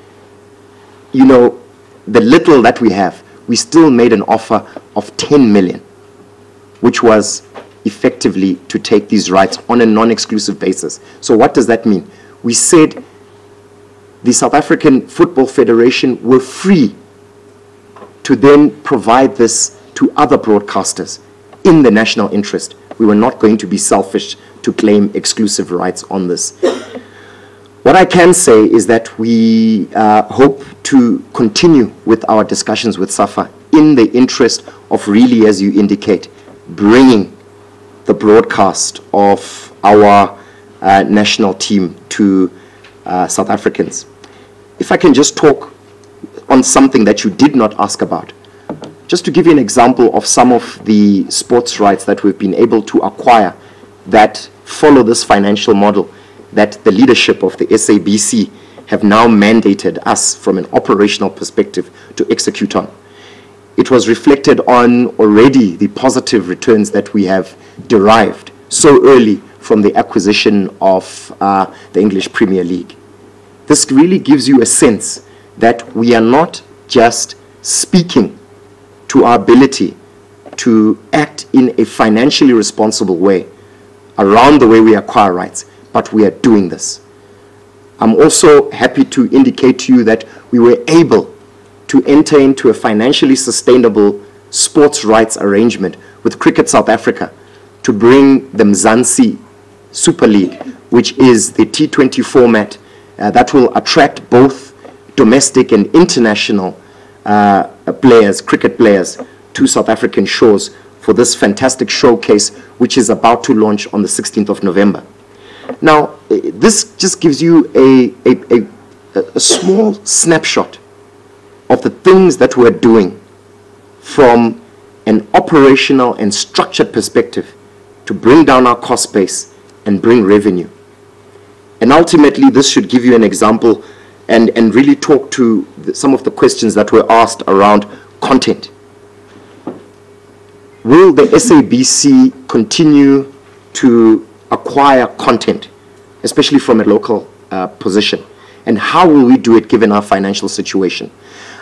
the little that we have, we still made an offer of 10 million, which was effectively to take these rights on a non-exclusive basis. So what does that mean? We said the South African Football Federation were free to then provide this to other broadcasters in the national interest. We were not going to be selfish to claim exclusive rights on this. What I can say is that we hope to continue with our discussions with SAFA in the interest of really, as you indicate, bringing the broadcast of our national team to South Africans. If I can just talk on something that you did not ask about, just to give you an example of some of the sports rights that we've been able to acquire that follow this financial model that the leadership of the SABC have now mandated us from an operational perspective to execute on. It was reflected on already the positive returns that we have derived so early from the acquisition of the English Premier League. This really gives you a sense that we are not just speaking to our ability to act in a financially responsible way around the way we acquire rights, but we are doing this. I'm also happy to indicate to you that we were able to enter into a financially sustainable sports rights arrangement with Cricket South Africa to bring the Mzansi Super League, which is the T20 format that will attract both domestic and international players, cricket players, to South African shores for this fantastic showcase, which is about to launch on the 16th of November. Now, this just gives you a small snapshot of the things that we're doing from an operational and structured perspective to bring down our cost base and bring revenue. And ultimately, this should give you an example and really talk to some of the questions that were asked around content. Will the SABC continue to acquire content, especially from a local position? And how will we do it given our financial situation?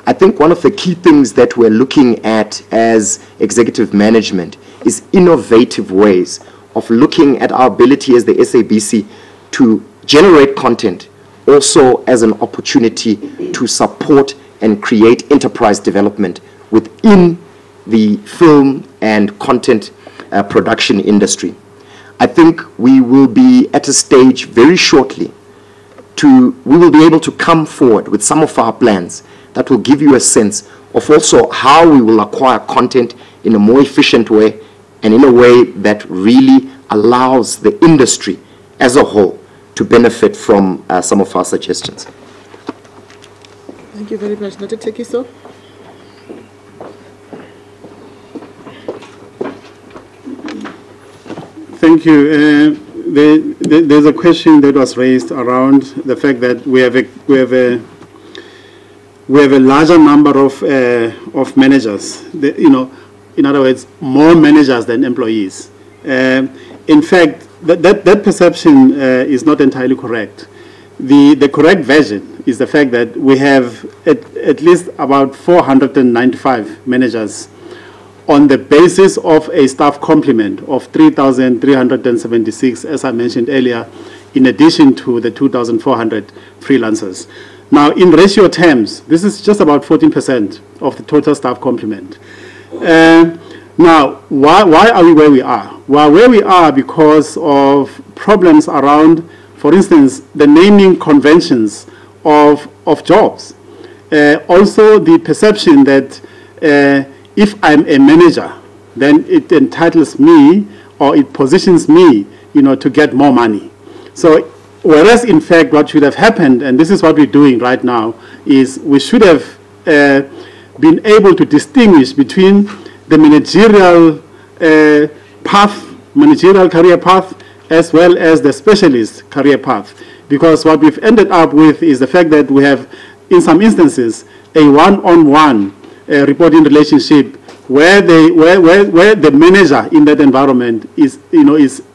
I think one of the key things that we're looking at as executive management is innovative ways of looking at our ability as the SABC to generate content, also as an opportunity to support and create enterprise development within the film and content production industry. I think we will be at a stage very shortly we will be able to come forward with some of our plans that will give you a sense of also how we will acquire content in a more efficient way and in a way that really allows the industry as a whole to benefit from some of our suggestions. Thank you very much. Dr. Tekiso? Thank you. There's a question that was raised around the fact that we have a larger number of managers. In other words, more managers than employees. In fact, that perception is not entirely correct. The correct version is the fact that we have at least about 495 managers on the basis of a staff complement of 3,376, as I mentioned earlier, in addition to the 2,400 freelancers. Now, in ratio terms, this is just about 14% of the total staff complement. Now, why are we where we are? Well, where we are because of problems around, for instance, the naming conventions of jobs. Also, the perception that if I'm a manager, then it entitles me or it positions me, to get more money. So, whereas in fact what should have happened, and this is what we're doing right now, is we should have been able to distinguish between the managerial managerial career path, as well as the specialist career path. Because what we've ended up with is the fact that we have, in some instances, a one-on-one reporting relationship where the manager in that environment is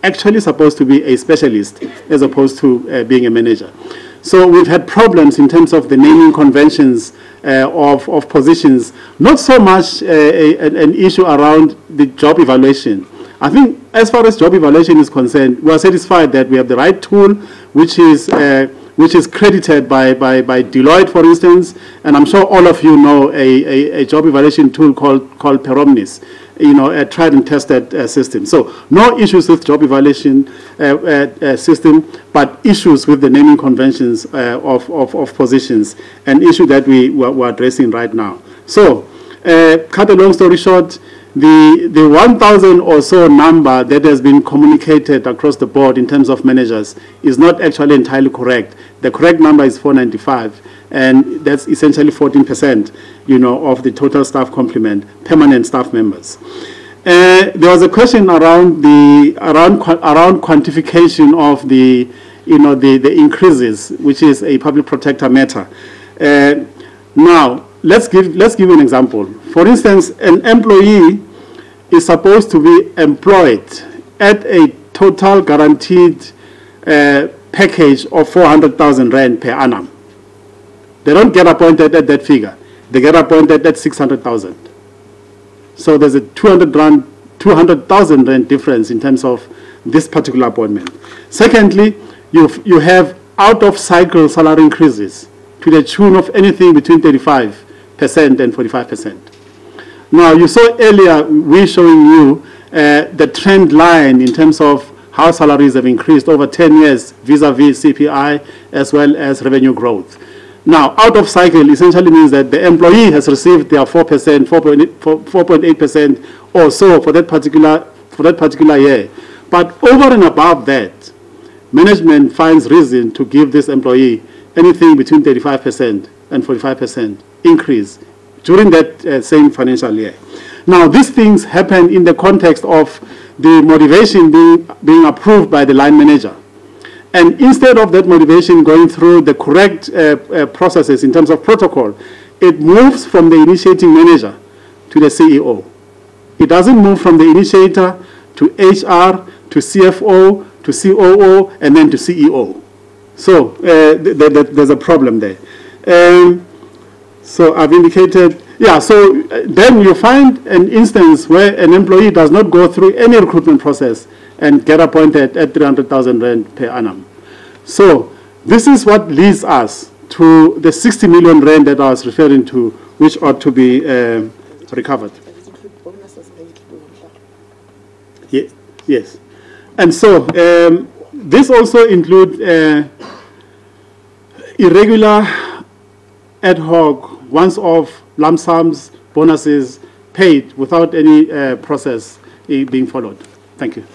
actually supposed to be a specialist as opposed to being a manager. So we've had problems in terms of the naming conventions of positions, not so much an issue around the job evaluation. I think as far as job evaluation is concerned, we are satisfied that we have the right tool, which is credited by Deloitte, for instance, and I'm sure all of you know a job evaluation tool called Peromnis, a tried and tested system. So no issues with job evaluation system, but issues with the naming conventions of positions, an issue that we're addressing right now. So, cut a long story short, the 1,000 or so number that has been communicated across the board in terms of managers is not actually entirely correct. The correct number is 495, and that's essentially 14%, of the total staff complement, permanent staff members. There was a question around quantification of the increases, which is a public protector matter. Now, let's give an example. For instance, an employee is supposed to be employed at a total guaranteed package of 400,000 rand per annum. They don't get appointed at that figure. They get appointed at 600,000. So there's a 200,000 rand difference in terms of this particular appointment. Secondly, you have out-of-cycle salary increases to the tune of anything between 35% and 45%. Now, you saw earlier, we're showing you the trend line in terms of how salaries have increased over 10 years vis-a-vis CPI as well as revenue growth. Now, out of cycle essentially means that the employee has received their 4%, 4.8% or so for that particular year. But over and above that, management finds reason to give this employee anything between 35% and 45% increase during that same financial year. Now, these things happen in the context of the motivation being approved by the line manager. And instead of that motivation going through the correct processes in terms of protocol, it moves from the initiating manager to the CEO. It doesn't move from the initiator to HR, to CFO, to COO, and then to CEO. So there's a problem there. So I've indicated, yeah, so then you find an instance where an employee does not go through any recruitment process and get appointed at 300,000 rand per annum. So this is what leads us to the 60 million rand that I was referring to, which ought to be recovered. Yes. And so this also includes irregular, ad hoc, once-off lump sums, bonuses paid without any process being followed. Thank you.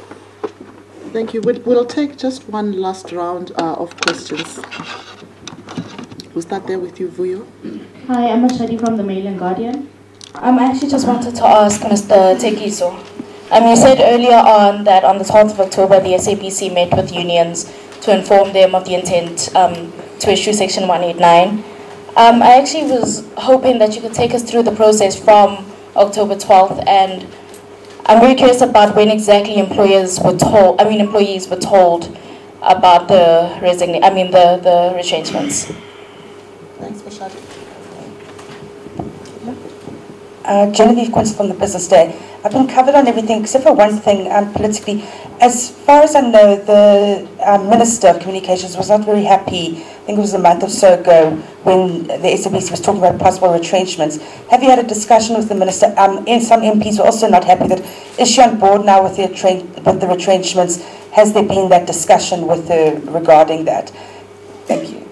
Thank you. We'll take just one last round of questions. We'll start there with you, Vuyo. Hi, I'm Ashadi from the Mail and Guardian. I actually just wanted to ask Mr. Tekiso. You said earlier on that on the 12th of October, the SABC met with unions to inform them of the intent to issue Section 189. I actually was hoping that you could take us through the process from October 12th, and I'm very curious about when exactly employees were told about the the retrenchments. Thanks, Bashadi. Genevieve Quince from the Business Day. I've been covered on everything except for one thing politically. As far as I know, the Minister of Communications was not very happy, I think it was a month or so ago, when the SABC was talking about possible retrenchments. Have you had a discussion with the Minister? And some MPs were also not happy. Is she on board now with the retrenchments? Has there been that discussion with her regarding that? Thank you.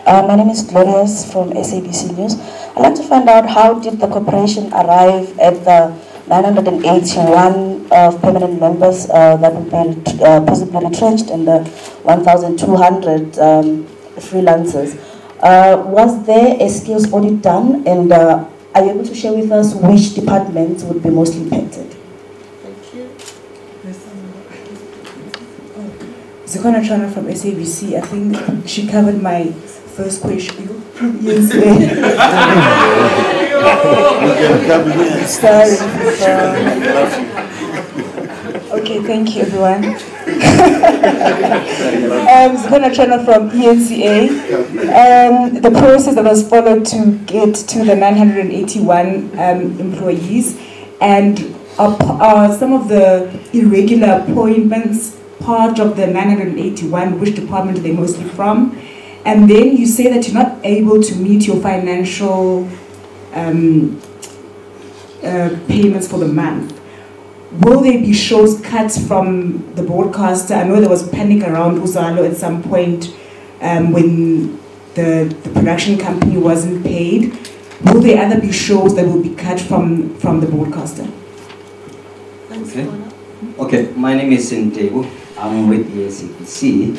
My name is Glorious from SABC News. I'd like to find out, how did the corporation arrive at the 981 of permanent members that would be possibly retrenched and the 1,200 freelancers? Was there a skills audit done, and are you able to share with us which departments would be most impacted? Thank you. Zikona Chana from SABC. I think she covered my first question. Yes. Sorry. Okay, thank you, everyone. Zikona Chana from ENCA. The process that was followed to get to the 981 employees, and are some of the irregular appointments part of the 981, which department are they mostly from? And then you say that you're not able to meet your financial payments for the month. Will there be shows cut from the broadcaster? I know there was panic around Uzalo at some point when the production company wasn't paid. Will there other be shows that will be cut from the broadcaster? Okay, my name is Sintebu. I'm with the SABC.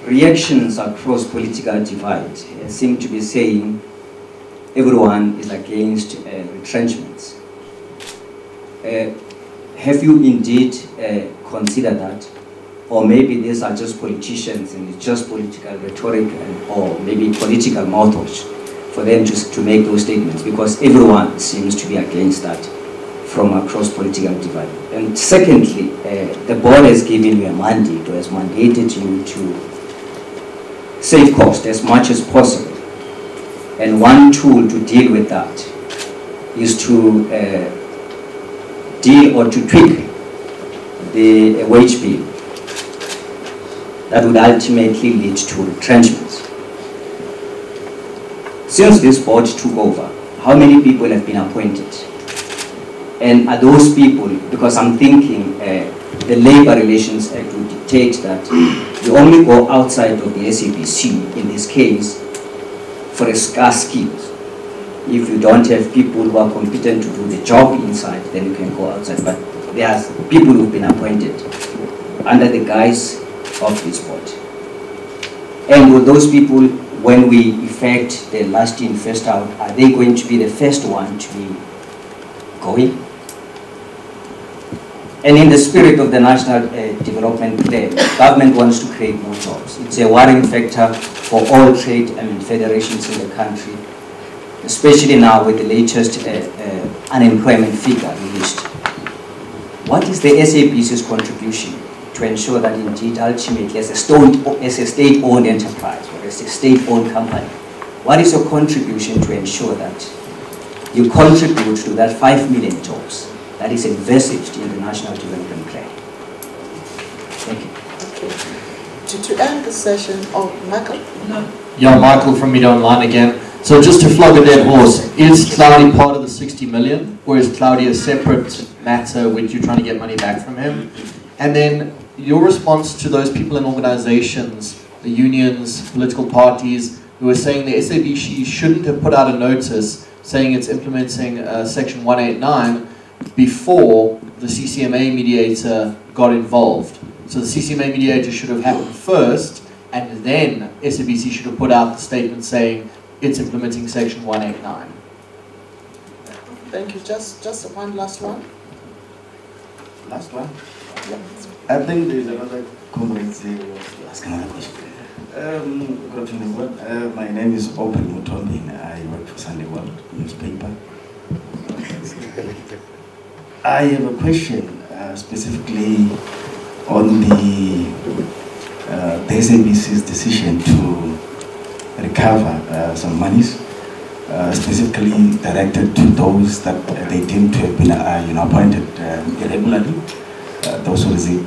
Reactions across political divide seem to be saying everyone is against retrenchments. Have you indeed considered that? Or maybe these are just politicians and it's just political rhetoric, or maybe political mouthwash for them to make those statements, because everyone seems to be against that from across political divide. And secondly, the board has given you a mandate, or has mandated you to save cost as much as possible. And one tool to deal with that is to deal or to tweak the wage bill that would ultimately lead to retrenchments. Since this board took over, how many people have been appointed? And are those people, because I'm thinking the Labor Relations Act would dictate that you only go outside of the SABC, in this case, for a scarce skills. If you don't have people who are competent to do the job inside, then you can go outside. But there are people who've been appointed under the guise of this board. And will those people when we effect the last in, first out, are they going to be the first one to be going? And in the spirit of the National Development Plan, government wants to create more jobs. It's a worrying factor for all trade federations in the country, especially now with the latest unemployment figure released. What is the SABC's contribution to ensure that indeed ultimately as a state-owned enterprise or as a state-owned company, what is your contribution to ensure that you contribute to that 5 million jobs that is envisaged in the National Development Plan? Thank you. Okay. To end the session, Michael? No. Yeah, Michael from Media Online again. So just to flog a dead horse, is Cloudy part of the 60 million, or is Cloudy a separate matter which you're trying to get money back from him? And then your response to those people and organizations, the unions, political parties, who are saying the SABC shouldn't have put out a notice saying it's implementing Section 189 before the CCMA mediator got involved. So the CCMA mediator should have happened first, and then SABC should have put out the statement saying it's implementing Section 189. Thank you. Just one last one. Last one? Yeah. I think there's another comment there who wants to ask another question. Good afternoon. My name is Aubrey Mutombi. I work for Sunday World newspaper. I have a question specifically on the SABC's decision to recover some monies, specifically directed to those that they deem to have been appointed irregularly, those who received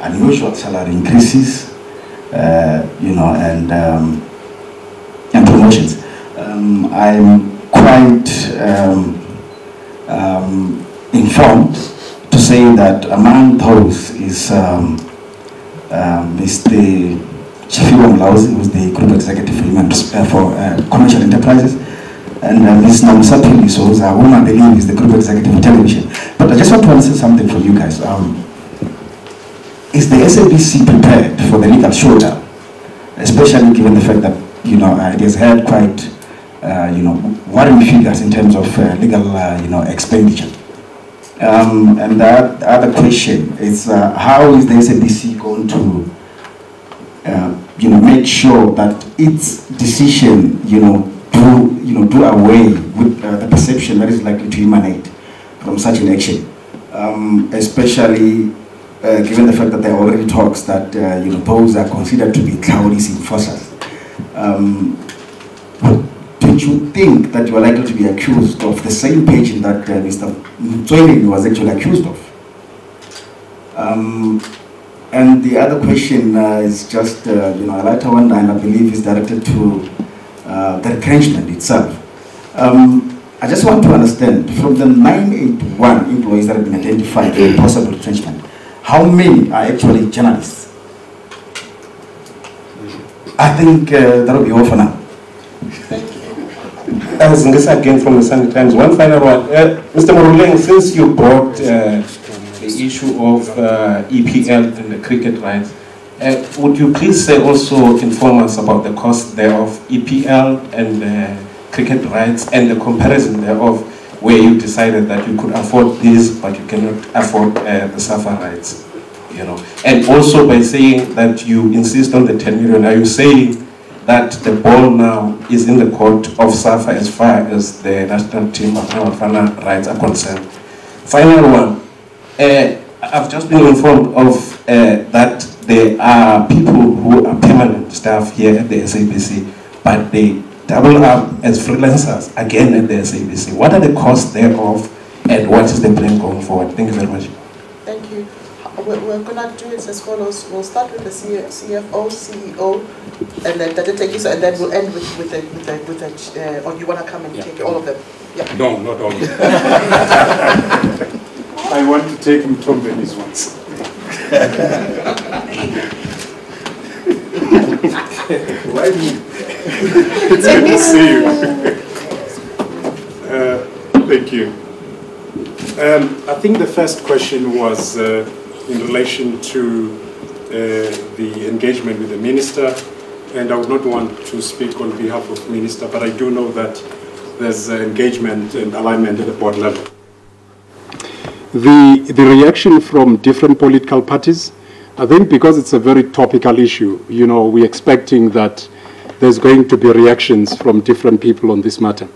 unusual salary increases, and promotions. I'm quite informed to say that among those is Mr. Chifiwa Mlauzi, who is the Group Executive for Commercial Enterprises, and Ms. Namsapili Souza, whom I believe is the Group Executive for Television. But I just want to answer something from you guys. Is the SABC prepared for the legal showdown, especially given the fact that it has had quite worrying figures in terms of legal expenditure? And the other question is how is the SABC going to make sure that its decision do away with the perception that is likely to emanate from such an action, especially given the fact that there are already talks that those are considered to be Cloudy's enforcers. Don't you think that you are likely to be accused of the same page that Mr. Mtsweni was actually accused of? And the other question is just, a lighter one, and I believe is directed to the retrenchment itself. I just want to understand, from the 981 employees that have been identified for possible retrenchment, how many are actually journalists? I think that will be all for now. Ngisa again from the Sunday Times. One final one. Mr. Moruleng, since you brought the issue of EPL and the cricket rights, would you please also inform us about the cost thereof, EPL and the cricket rights, and the comparison thereof, where you decided that you could afford this but you cannot afford the SAFA rights? And also by saying that you insist on the 10 million, are you saying that the ball now is in the court of SAFA as far as the national team of Nawafana rights are concerned? Final one, I've just been informed of that there are people who are permanent staff here at the SABC, but they double up as freelancers again at the SABC. What are the costs thereof, and what is the plan going forward? Thank you very much. Thank you. We're going to do it as follows. We'll start with the CFO, CEO, and then Tatekiso, and then we'll end with the or you want to come and take all of them? Yeah. No, not all of them. I want to take him from these ones. Why me? It's good to see you. Thank you. I think the first question was in relation to the engagement with the minister and I would not want to speak on behalf of Minister, but I do know that there's engagement and alignment at the board level. The reaction from different political parties, I think because it's a very topical issue, you know, we're expecting that there's going to be reactions from different people on this matter.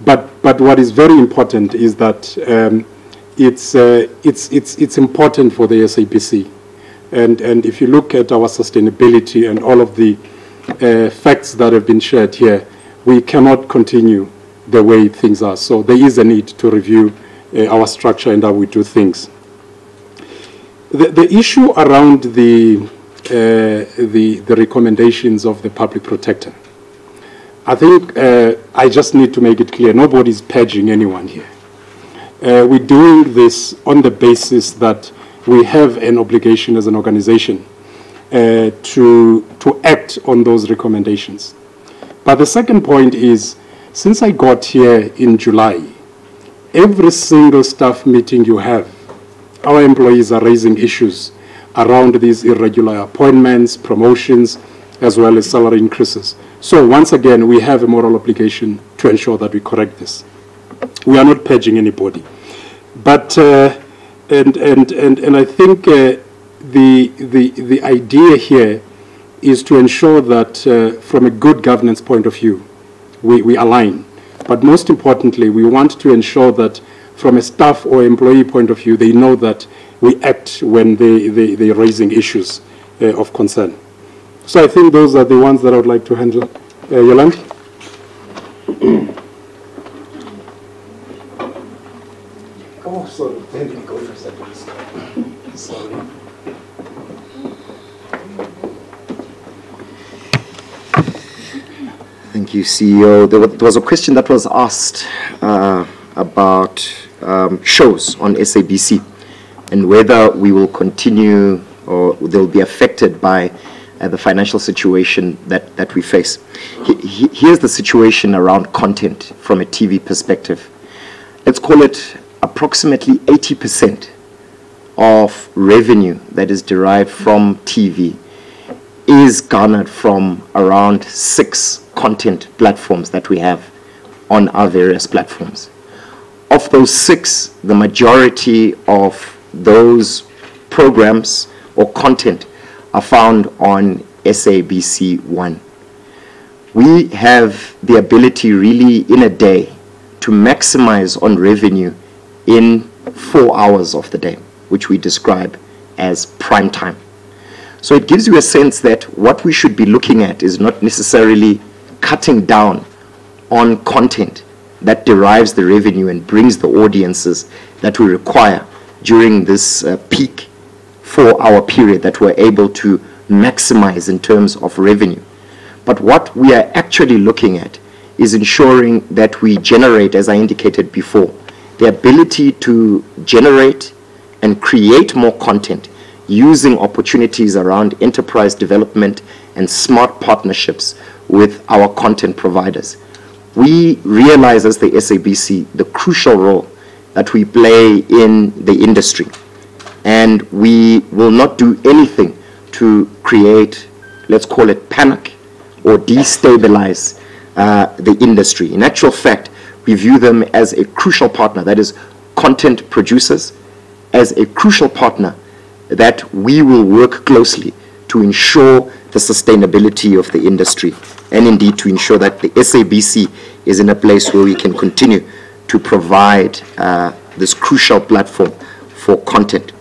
But what is very important is that it's important for the SABC. And if you look at our sustainability and all of the facts that have been shared here, we cannot continue the way things are. So there is a need to review our structure and how we do things. The issue around the recommendations of the public protector, I think I just need to make it clear, nobody's purging anyone here. We're doing this on the basis that we have an obligation as an organization to act on those recommendations. But the second point is, since I got here in July, every single staff meeting you have, our employees are raising issues around these irregular appointments, promotions, as well as salary increases. So once again, we have a moral obligation to ensure that we correct this. We are not purging anybody. But, and I think the idea here is to ensure that from a good governance point of view, we align. But most importantly, we want to ensure that from a staff or employee point of view, they know that we act when they're raising issues of concern. So I think those are the ones that I would like to handle. Yolanda? Oh, sorry. Let me go first at least. Sorry. Thank you, CEO. There was a question that was asked about shows on SABC and whether we will continue or they'll be affected by the financial situation that we face. Here's the situation around content from a TV perspective. Let's call it approximately 80% of revenue that is derived from TV is garnered from around 6 content platforms that we have on our various platforms. Of those 6, the majority of those programs or content are found on SABC 1. We have the ability really in a day to maximize on revenue in 4 hours of the day, which we describe as prime time. So it gives you a sense that what we should be looking at is not necessarily cutting down on content that derives the revenue and brings the audiences that we require during this peak 4-hour period that we're able to maximize in terms of revenue. But what we are actually looking at is ensuring that we generate, as I indicated before, the ability to generate and create more content using opportunities around enterprise development and smart partnerships with our content providers. We realize as the SABC the crucial role that we play in the industry, and we will not do anything to create, let's call it panic or destabilize the industry. In actual fact, we view them as a crucial partner, that is content producers, as a crucial partner that we will work closely to ensure the sustainability of the industry, and indeed to ensure that the SABC is in a place where we can continue to provide this crucial platform for content.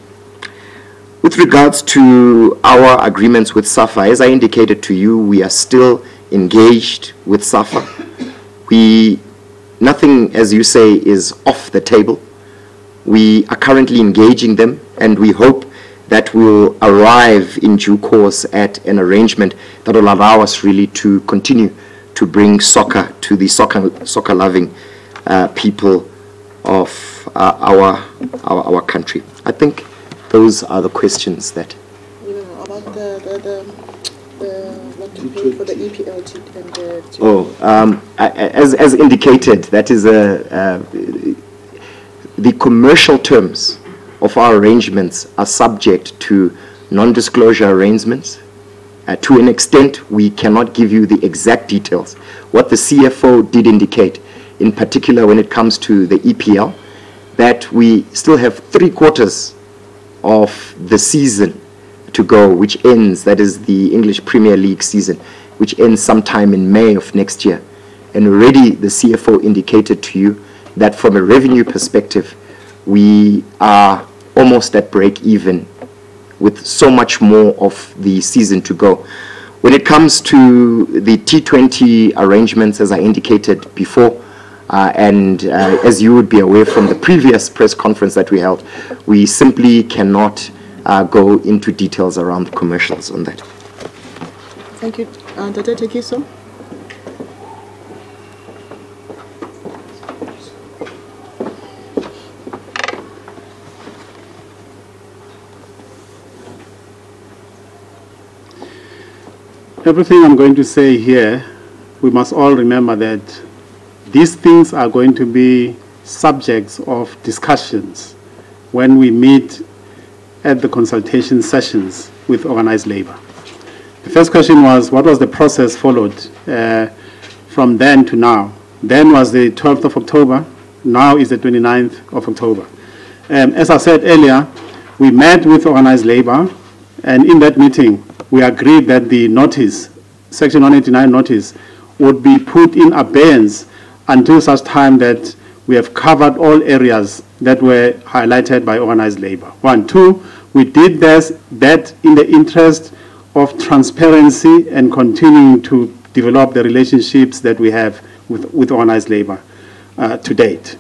With regards to our agreements with SAFA, as I indicated to you, we are still engaged with SAFA. Nothing, as you say, is off the table. We are currently engaging them, and we hope that we'll arrive in due course at an arrangement that will allow us really to continue to bring soccer to the soccer-loving people of our country. I think those are the questions that. About what to pay for the EPL and as indicated, that is the commercial terms of our arrangements are subject to non-disclosure arrangements, To an extent, we cannot give you the exact details. What the CFO did indicate, in particular when it comes to the EPL, that we still have 3/4 of the season to go, which ends, that is the English Premier League season, which ends sometime in May of next year. And already the CFO indicated to you that from a revenue perspective, we are almost at break even with so much more of the season to go. When it comes to the T20 arrangements, as I indicated before, as you would be aware from the previous press conference that we held, we simply cannot go into details around the commercials on that. Thank you. Dr. Tekiso? Everything I'm going to say here, we must all remember that these things are going to be subjects of discussions when we meet at the consultation sessions with organized labor. The first question was, what was the process followed from then to now? Then was the 12th of October, now is the 29th of October. As I said earlier, we met with organized labor, and in that meeting, we agreed that the notice, Section 189 notice, would be put in abeyance until such time that we have covered all areas that were highlighted by organized labor. 1. 2, we did that in the interest of transparency and continuing to develop the relationships that we have with organized labor to date.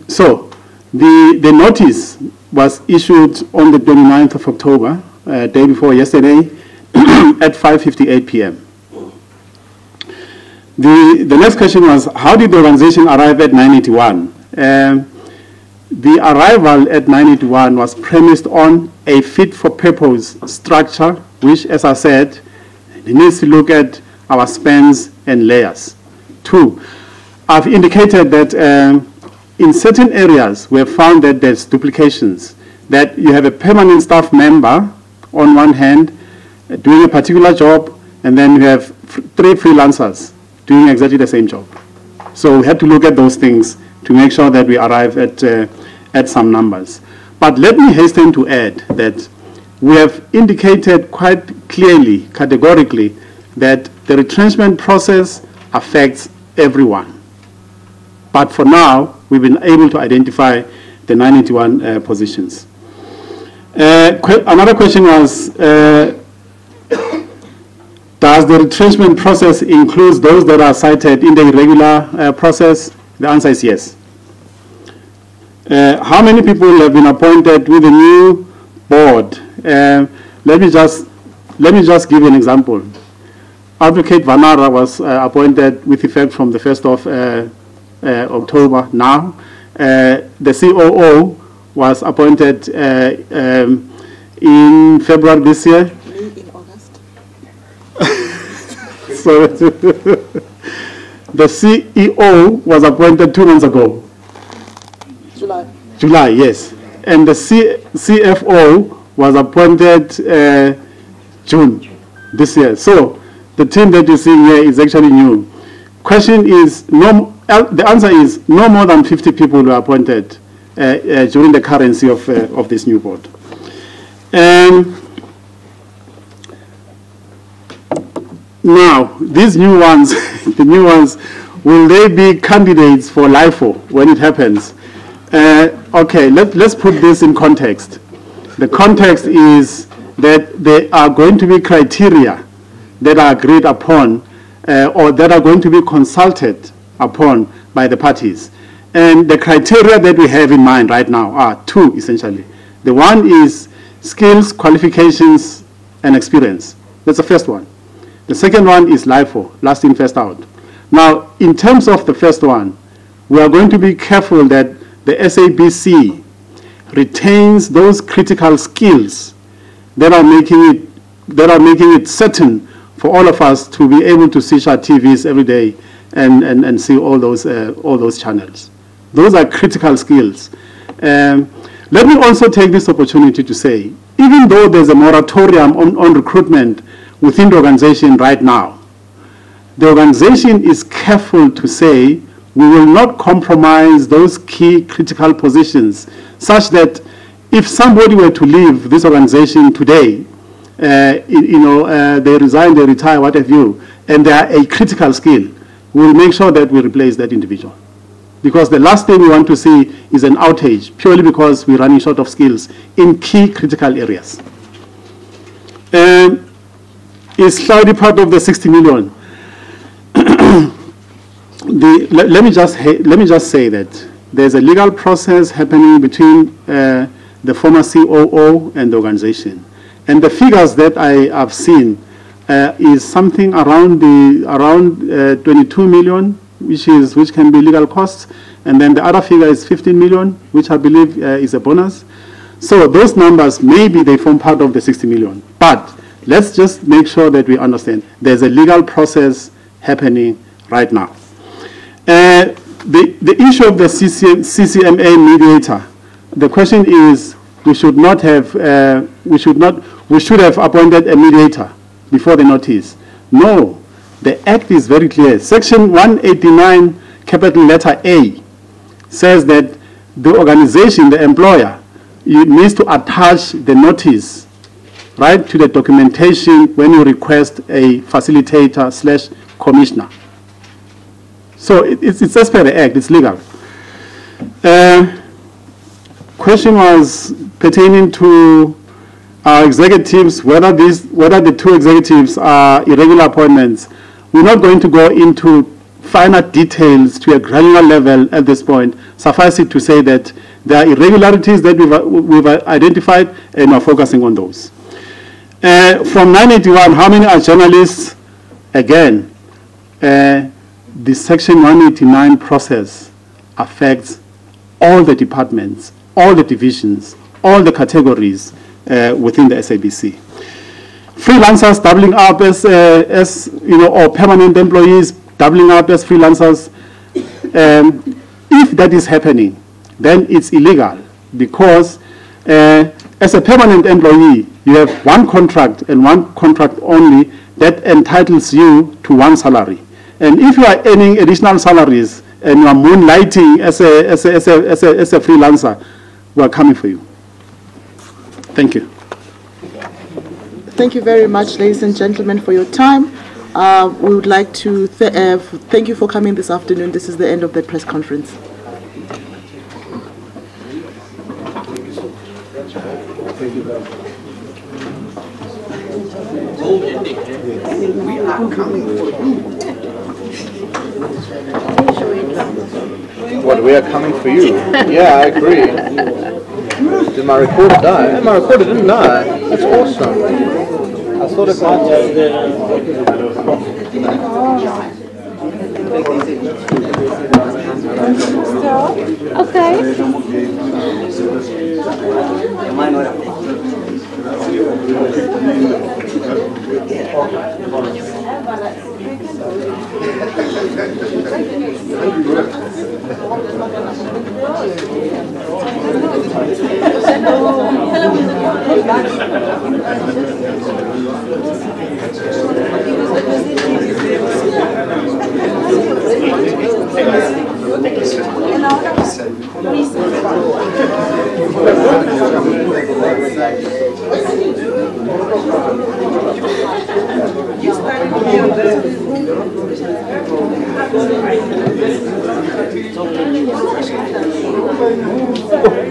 So the notice was issued on the 29th of October, day before yesterday, at 5:58 p.m. The next question was, how did the organization arrive at 981? The arrival at 981 was premised on a fit-for-purpose structure, which, as I said, needs to look at our spans and layers. 2, I've indicated that in certain areas we have found that there's duplications, that you have a permanent staff member on one hand doing a particular job, and then you have 3 freelancers doing exactly the same job. So we had to look at those things to make sure that we arrive at some numbers. But let me hasten to add that we have indicated quite clearly, categorically, that the retrenchment process affects everyone. But for now, we've been able to identify the 981 positions. Another question was, does the retrenchment process include those that are cited in the irregular process? The answer is yes. How many people have been appointed with the new board? Let me just give you an example. Advocate Vanara was appointed with effect from the 1st of October now. The COO was appointed in February this year. In August. So the CEO was appointed 2 months ago. July. July, yes. And the CFO was appointed June this year. So the team that you see here is actually new. Question is, the answer is no more than 50 people were appointed during the currency of this new board. Now, these new ones, the new ones, will they be candidates for LIFO when it happens? Okay, let's put this in context. The context is that there are going to be criteria that are agreed upon or that are going to be consulted upon by the parties. And the criteria that we have in mind right now are 2, essentially. The one is skills, qualifications, and experience. That's the first one. The second one is LIFO, last in, first out. Now, in terms of the first one, we are going to be careful that the SABC retains those critical skills that are making it certain for all of us to be able to switch our TVs every day and see all those channels. Those are critical skills. Let me also take this opportunity to say even though there's a moratorium on recruitment within the organization right now, the organization is careful to say we will not compromise those key critical positions, such that if somebody were to leave this organization today, they resign, they retire, what have you, and they are a critical skill, we will make sure that we replace that individual. Because the last thing we want to see is an outage, purely because we're running short of skills in key critical areas. Is Saudi part of the 60 million? Let me just say that there's a legal process happening between the former COO and the organization, and the figures that I have seen is something around 22 million, which can be legal costs, and then the other figure is 15 million, which I believe is a bonus. So those numbers, maybe they form part of the 60 million, but let's just make sure that we understand there's a legal process happening right now. The issue of the CCMA mediator, the question is we should have appointed a mediator before the notice. No, the Act is very clear. Section 189, capital letter A, says that the organization, the employer, needs to attach the notice, right, to the documentation when you request a facilitator/commissioner. So it's as per the Act, it's legal. Question was pertaining to our executives, whether the two executives are irregular appointments. We're not going to go into finer details to a granular level at this point. Suffice it to say that there are irregularities that we've identified, and we're focusing on those. From 981, how many are journalists? Again, the Section 189 process affects all the departments, all the divisions, all the categories within the SABC. Freelancers doubling up as or permanent employees doubling up as freelancers. If that is happening, then it's illegal, because as a permanent employee, you have one contract and one contract only that entitles you to one salary. And if you are earning additional salaries and you are moonlighting as a freelancer, we are coming for you. Thank you. Thank you very much, ladies and gentlemen, for your time. We would like to thank you for coming this afternoon. This is the end of the press conference. Thank you very much. We are coming for you. What, we are coming for you? Yeah, I agree. Did my recorder die? My recorder didn't die. That's awesome. I thought it might.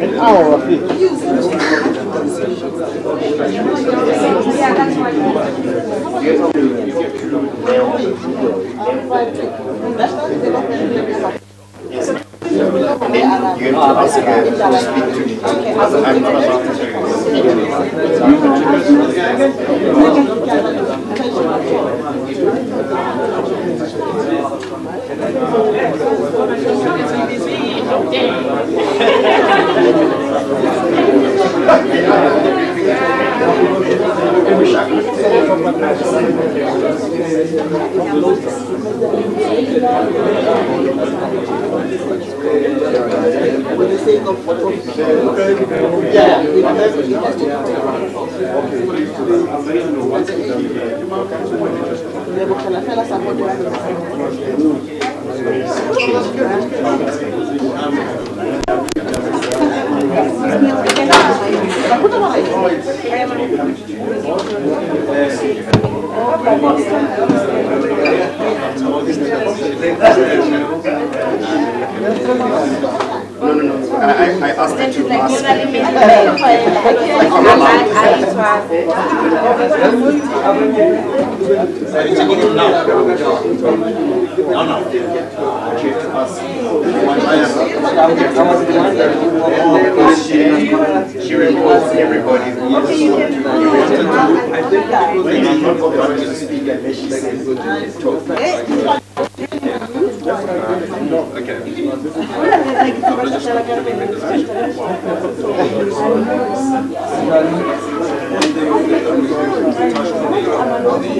An hour of it. For the sake of what I asked her to ask. She reports everybody.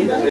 Okay.